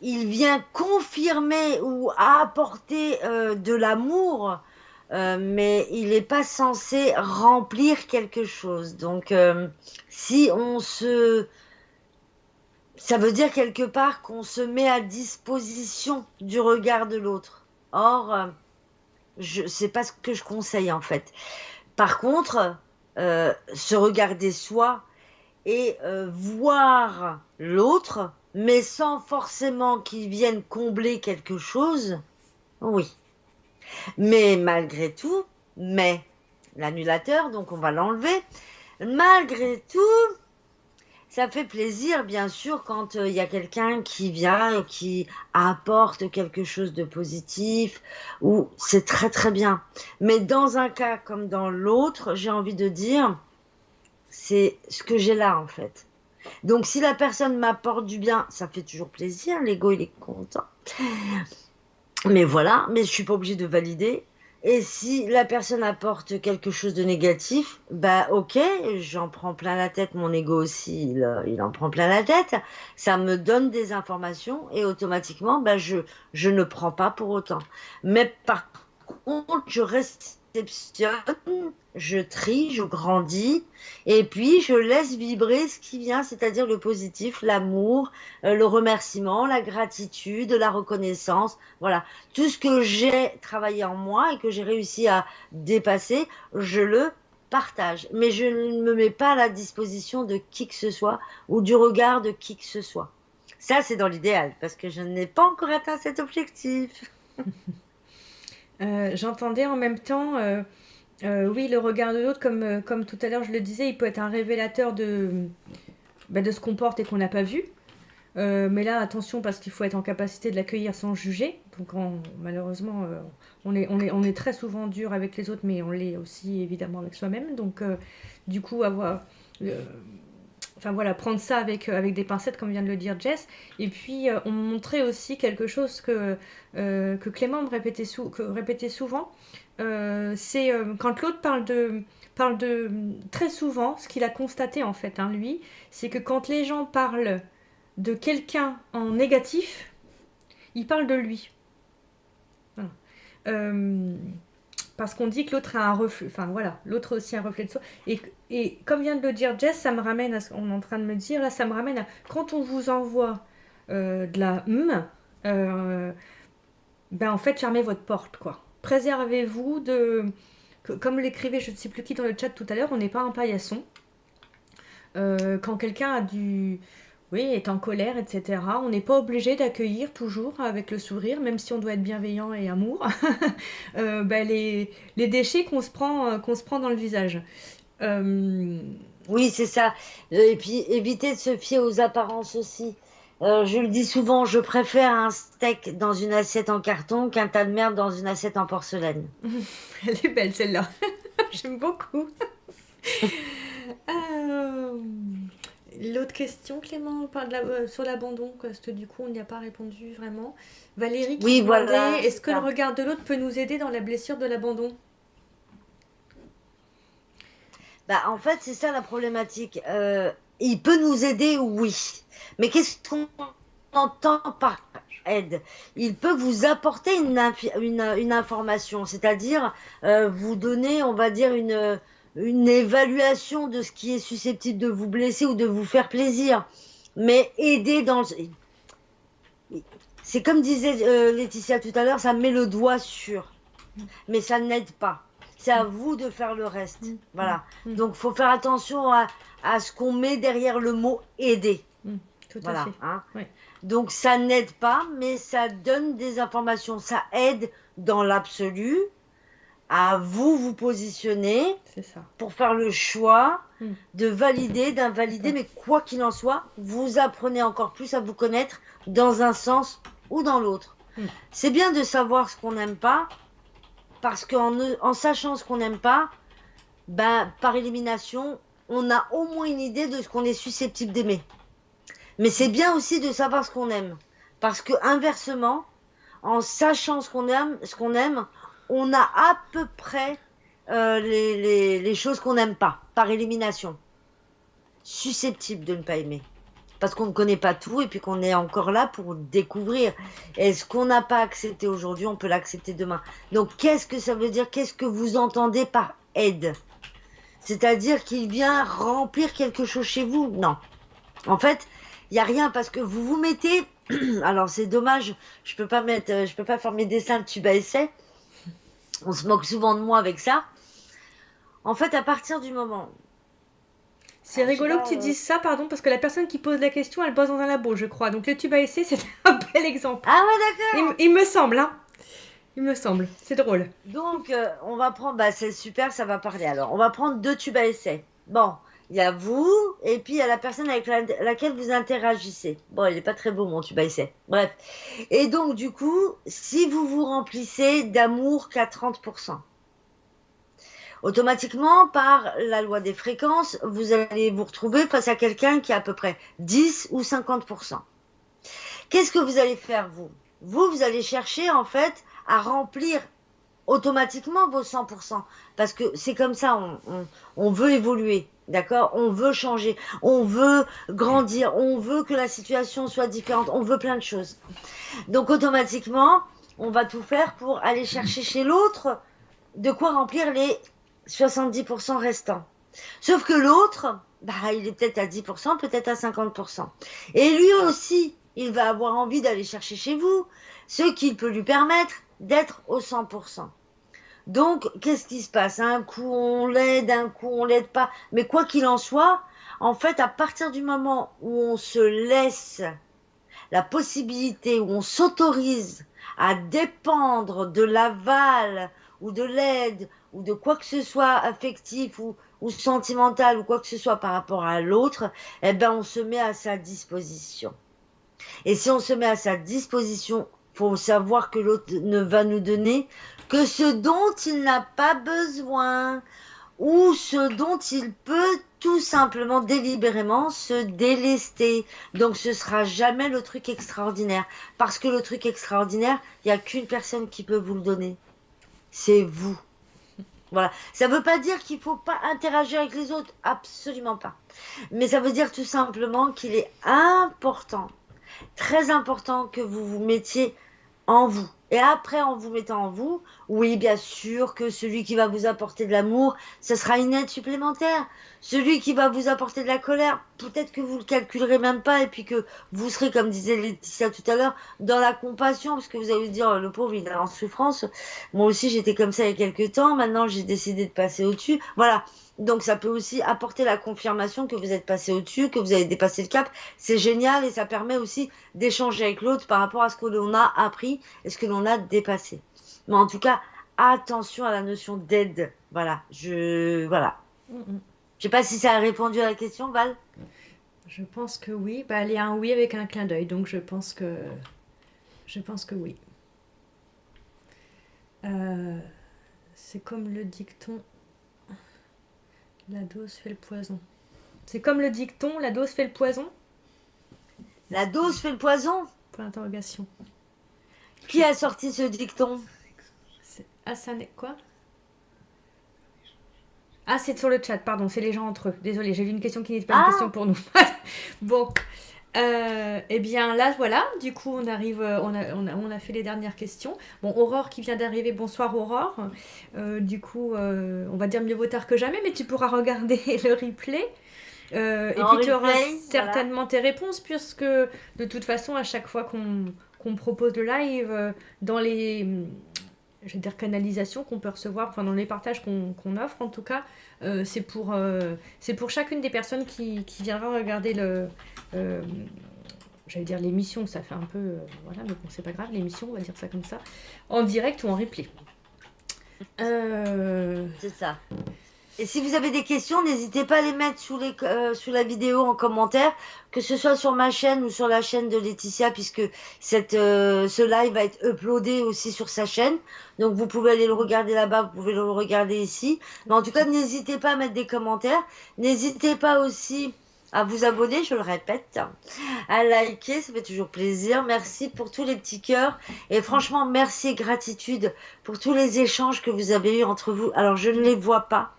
Il vient confirmer ou apporter de l'amour, mais il n'est pas censé remplir quelque chose. Donc, si on ça veut dire quelque part qu'on se met à disposition du regard de l'autre. Or, c'est pas ce que je conseille en fait. Par contre, se regarder soi et voir l'autre, mais sans forcément qu'il vienne combler quelque chose, oui. Mais malgré tout, l'annulateur, donc on va l'enlever, malgré tout, ça fait plaisir, bien sûr, quand il y a quelqu'un qui vient et qui apporte quelque chose de positif, ou c'est très très bien. Mais dans un cas comme dans l'autre, j'ai envie de dire, c'est ce que j'ai là en fait. Donc si la personne m'apporte du bien, ça fait toujours plaisir, l'ego il est content. Mais voilà, mais je suis pas obligée de valider. Et si la personne apporte quelque chose de négatif, ok, j'en prends plein la tête, mon ego aussi, il en prend plein la tête. Ça me donne des informations et automatiquement, je ne prends pas pour autant. Mais par contre, je reste réceptionne, je trie, je grandis, et puis je laisse vibrer ce qui vient, c'est-à-dire le positif, l'amour, le remerciement, la gratitude, la reconnaissance, voilà. Tout ce que j'ai travaillé en moi et que j'ai réussi à dépasser, je le partage. Mais je ne me mets pas à la disposition de qui que ce soit ou du regard de qui que ce soit. Ça, c'est dans l'idéal, parce que je n'ai pas encore atteint cet objectif. J'entendais en même temps, oui, le regard de l'autre, comme tout à l'heure je le disais, il peut être un révélateur de ce qu'on porte et qu'on n'a pas vu. Mais là, attention, parce qu'il faut être en capacité de l'accueillir sans juger. Donc, malheureusement, on est très souvent dur avec les autres, mais on l'est aussi évidemment avec soi-même. Donc, du coup, enfin voilà, prendre ça avec des pincettes, comme vient de le dire Jess. Et puis, on montrait aussi quelque chose que Clément me répétait souvent. C'est quand l'autre parle de très souvent, ce qu'il a constaté en fait, hein, lui, c'est que quand les gens parlent de quelqu'un en négatif, il parle de lui. Voilà. Parce qu'on dit que l'autre a un reflet, enfin voilà, l'autre aussi a un reflet de soi. Et comme vient de le dire Jess, ça me ramène à ce qu'on est en train de me dire, là, ça me ramène à quand on vous envoie de la ben en fait, fermez votre porte, quoi. Préservez-vous comme l'écrivait je ne sais plus qui dans le chat tout à l'heure, on n'est pas un paillasson. Quand quelqu'un est en colère, etc. On n'est pas obligé d'accueillir toujours avec le sourire, même si on doit être bienveillant et amour, les déchets qu'on se prend dans le visage. Oui, c'est ça. Et puis, éviter de se fier aux apparences aussi. Je le dis souvent, je préfère un steak dans une assiette en carton qu'un tas de merde dans une assiette en porcelaine. Elle est belle celle-là. J'aime beaucoup. L'autre question, Clément, sur l'abandon, parce que du coup, on n'y a pas répondu vraiment. Valérie qui demandait, voilà, est-ce que le regard de l'autre peut nous aider dans la blessure de l'abandon? En fait, c'est ça la problématique. Il peut nous aider, oui. Mais qu'est-ce qu'on entend par aide? Il peut vous apporter une information, c'est-à-dire vous donner, on va dire, une évaluation de ce qui est susceptible de vous blesser ou de vous faire plaisir. Mais aider dans c'est comme disait Laetitia tout à l'heure, ça met le doigt sur. Mais ça n'aide pas. C'est à vous de faire le reste. Voilà. Donc, il faut faire attention à ce qu'on met derrière le mot aider. Tout voilà, à fait. Hein. Oui. Donc, ça n'aide pas, mais ça donne des informations. Ça aide dans l'absolu à vous positionner pour faire le choix de valider, d'invalider. Mais quoi qu'il en soit, vous apprenez encore plus à vous connaître dans un sens ou dans l'autre. C'est bien de savoir ce qu'on n'aime pas, parce qu'en sachant ce qu'on n'aime pas, par élimination, on a au moins une idée de ce qu'on est susceptible d'aimer. Mais c'est bien aussi de savoir ce qu'on aime. Parce que inversement, en sachant ce qu'on aime, on a à peu près les choses qu'on n'aime pas, par élimination. Susceptible de ne pas aimer. Parce qu'on ne connaît pas tout et puis qu'on est encore là pour découvrir. Et ce qu'on n'a pas accepté aujourd'hui, on peut l'accepter demain. Donc, qu'est-ce que ça veut dire? Qu'est-ce que vous entendez par aide? C'est-à-dire qu'il vient remplir quelque chose chez vous? Non. En fait, il n'y a rien parce que vous vous mettez... Alors, c'est dommage, je peux pas faire mes dessins de tube à essai. On se moque souvent de moi avec ça. En fait, à partir du moment... C'est rigolo que tu dises ça, pardon, parce que la personne qui pose la question, elle bosse dans un labo, je crois. Donc le tube à essai, c'est un bel exemple. Ah ouais, d'accord. Il me semble, hein. Il me semble. C'est drôle. Donc, on va prendre... c'est super, ça va parler. Alors, on va prendre 2 tubes à essai. Bon, il y a vous, et puis il y a la personne avec laquelle vous interagissez. Bon, il n'est pas très beau, mon tube à essai. Bref. Et donc, du coup, si vous vous remplissez d'amour qu'à 30%, automatiquement, par la loi des fréquences, vous allez vous retrouver face à quelqu'un qui a à peu près 10 ou 50%. Qu'est-ce que vous allez faire, vous? Vous allez chercher, en fait, à remplir automatiquement vos 100%. Parce que c'est comme ça, on veut évoluer, d'accord? On veut changer, on veut grandir, on veut que la situation soit différente, on veut plein de choses. Donc, automatiquement, on va tout faire pour aller chercher chez l'autre de quoi remplir les 70% restants. Sauf que l'autre, il est peut-être à 10%, peut-être à 50%. Et lui aussi, il va avoir envie d'aller chercher chez vous ce qui peut lui permettre d'être au 100%. Donc, qu'est-ce qui se passe? Un coup, on l'aide, un coup, on l'aide pas. Mais quoi qu'il en soit, en fait, à partir du moment où on se laisse la possibilité, où on s'autorise à dépendre de l'aval ou de l'aide ou de quoi que ce soit affectif ou sentimental ou quoi que ce soit par rapport à l'autre, eh ben on se met à sa disposition. Et si on se met à sa disposition, faut savoir que l'autre ne va nous donner que ce dont il n'a pas besoin ou ce dont il peut tout simplement délibérément se délester. Donc ce sera jamais le truc extraordinaire. Parce que le truc extraordinaire, il n'y a qu'une personne qui peut vous le donner. C'est vous. Voilà. Ça ne veut pas dire qu'il ne faut pas interagir avec les autres. Absolument pas. Mais ça veut dire tout simplement qu'il est important, très important que vous vous mettiez en vous. Et après, en vous mettant en vous, oui, bien sûr que celui qui va vous apporter de l'amour, ce sera une aide supplémentaire. Celui qui va vous apporter de la colère, peut-être que vous le calculerez même pas et puis que vous serez, comme disait Laetitia tout à l'heure, dans la compassion, parce que vous allez dire, le pauvre, il est en souffrance. Moi aussi, j'étais comme ça il y a quelques temps. Maintenant, j'ai décidé de passer au-dessus. Voilà. Donc ça peut aussi apporter la confirmation que vous êtes passé au-dessus, que vous avez dépassé le cap. C'est génial et ça permet aussi d'échanger avec l'autre par rapport à ce que l'on a appris et ce que l'on a dépassé. Mais en tout cas, attention à la notion d'aide. Voilà, voilà. Je sais pas si ça a répondu à la question, Val. Je pense que oui. Elle est un oui avec un clin d'œil, donc je pense que oui. C'est comme le dicton. La dose fait le poison. C'est comme le dicton, la dose fait le poison? La dose fait le poison? Point d'interrogation. Qui a sorti ce dicton? Ah, ça n'est quoi? Ah, c'est sur le chat, pardon, c'est les gens entre eux. Désolée, j'ai vu une question qui n'était pas une question pour nous. Bon. Eh bien là voilà, du coup on arrive, on a fait les dernières questions. Bon, Aurore qui vient d'arriver, bonsoir Aurore. Du coup on va dire mieux vaut tard que jamais, mais tu pourras regarder le replay. Et puis tu auras certainement tes réponses, puisque de toute façon à chaque fois qu'on propose le live, dans les je vais dire canalisations qu'on peut recevoir, enfin dans les partages qu'on offre en tout cas, c'est pour chacune des personnes qui viendra regarder le j'allais dire l'émission, ça fait un peu voilà, mais bon c'est pas grave, l'émission on va dire ça comme ça, en direct ou en replay. C'est ça. Et si vous avez des questions, n'hésitez pas à les mettre sous la vidéo en commentaire, que ce soit sur ma chaîne ou sur la chaîne de Laetitia, puisque ce live va être uploadé aussi sur sa chaîne. Donc vous pouvez aller le regarder là-bas, vous pouvez le regarder ici. Mais en tout cas, n'hésitez pas à mettre des commentaires. N'hésitez pas aussi à vous abonner, je le répète, à liker, ça fait toujours plaisir. Merci pour tous les petits cœurs. Et franchement, merci et gratitude pour tous les échanges que vous avez eus entre vous. Alors, je ne les vois pas.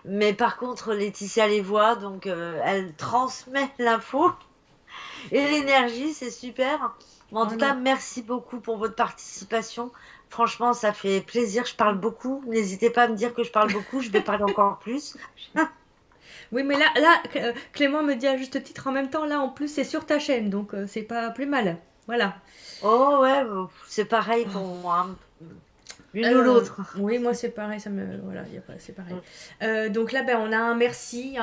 Mais par contre, Laetitia les voit, donc elle transmet l'info et l'énergie, c'est super. Mais en tout cas, merci beaucoup pour votre participation. Franchement, ça fait plaisir. Je parle beaucoup. N'hésitez pas à me dire que je parle beaucoup. Je vais parler encore plus. Oui, mais là, Clément me dit à juste titre en même temps, là en plus c'est sur ta chaîne, donc c'est pas plus mal. Voilà. Oh ouais, c'est pareil pour moi. L'une ou l'autre. Oui, moi c'est pareil, voilà, c'est pareil. Donc là, on a un merci,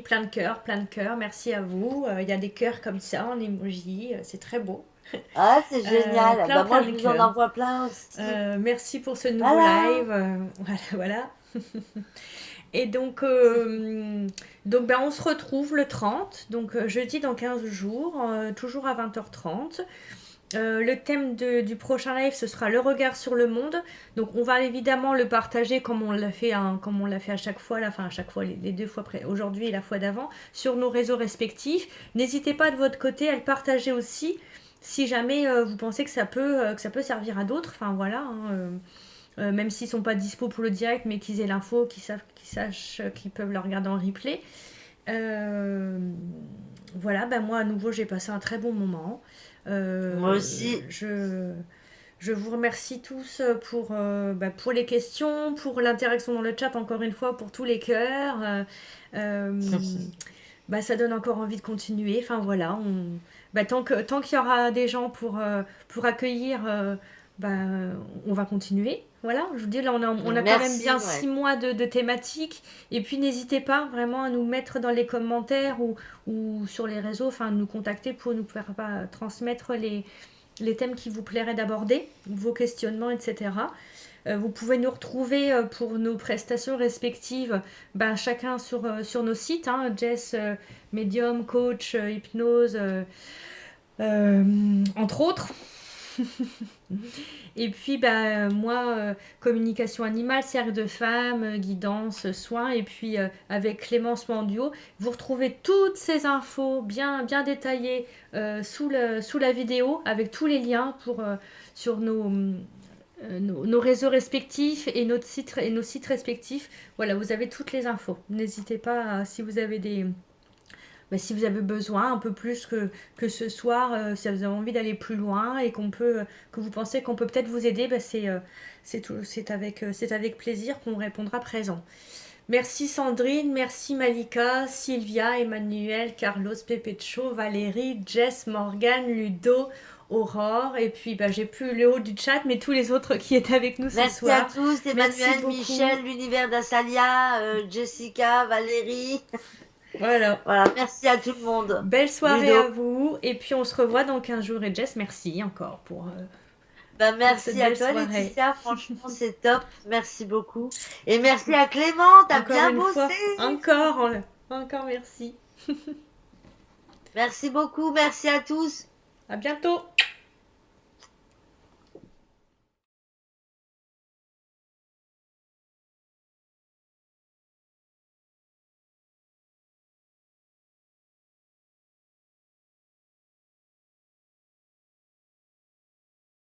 plein de cœurs, merci à vous. Il y a des cœurs comme ça en emoji, c'est très beau. Ah, c'est génial. Moi, je vous en envoie plein aussi. Merci pour ce nouveau live. Voilà. Et donc, on se retrouve le 30, donc jeudi dans 15 jours, toujours à 20h30. Le thème du prochain live, ce sera le regard sur le monde. Donc on va évidemment le partager comme on l'a fait, à chaque fois, à chaque fois les 2 fois aujourd'hui et la fois d'avant, sur nos réseaux respectifs. N'hésitez pas de votre côté à le partager aussi, si jamais vous pensez que ça peut servir à d'autres. Enfin voilà. Même s'ils sont pas dispo pour le direct, mais qu'ils aient l'info, qu'ils sachent qu'ils peuvent le regarder en replay. Voilà, moi à nouveau j'ai passé un très bon moment. Moi aussi. Je vous remercie tous pour les questions, pour l'interaction dans le chat, encore une fois, pour tous les cœurs. Ça donne encore envie de continuer. Enfin voilà, tant qu'il y aura des gens pour accueillir, on va continuer. Voilà, je vous dis, là on a quand même Merci, bien ouais. 6 mois de thématiques. Et puis n'hésitez pas vraiment à nous mettre dans les commentaires ou sur les réseaux, enfin nous contacter pour nous faire transmettre les thèmes qui vous plairaient d'aborder, vos questionnements, etc. Vous pouvez nous retrouver pour nos prestations respectives, chacun sur nos sites, hein, Jess, Medium, Coach, Hypnose, entre autres. Et puis moi, communication animale, cercle de femmes, guidance, soins, et puis avec Clémence Manduo, vous retrouvez toutes ces infos bien détaillées sous la vidéo, avec tous les liens sur nos réseaux respectifs et nos sites respectifs. Voilà, vous avez toutes les infos. N'hésitez pas, si vous avez si vous avez besoin un peu plus que ce soir, si vous avez envie d'aller plus loin et que vous pensez qu'on peut peut-être vous aider, c'est avec plaisir qu'on répondra présent. Merci Sandrine, merci Malika, Sylvia, Emmanuel, Carlos, Pepecho, Valérie, Jess, Morgane, Ludo, Aurore, et puis j'ai plus le haut du chat, mais tous les autres qui étaient avec nous ce soir. Merci à tous, Emmanuel, Michel, l'univers d'Asalia, Jessica, Valérie. Voilà, merci à tout le monde. Belle soirée à vous, et puis on se revoit dans 15 jours. Et Jess, merci encore pour... merci à toi Laetitia, franchement c'est top, merci beaucoup. Et merci à Clément, t'as bien bossé. Encore merci. Merci beaucoup, merci à tous. À bientôt.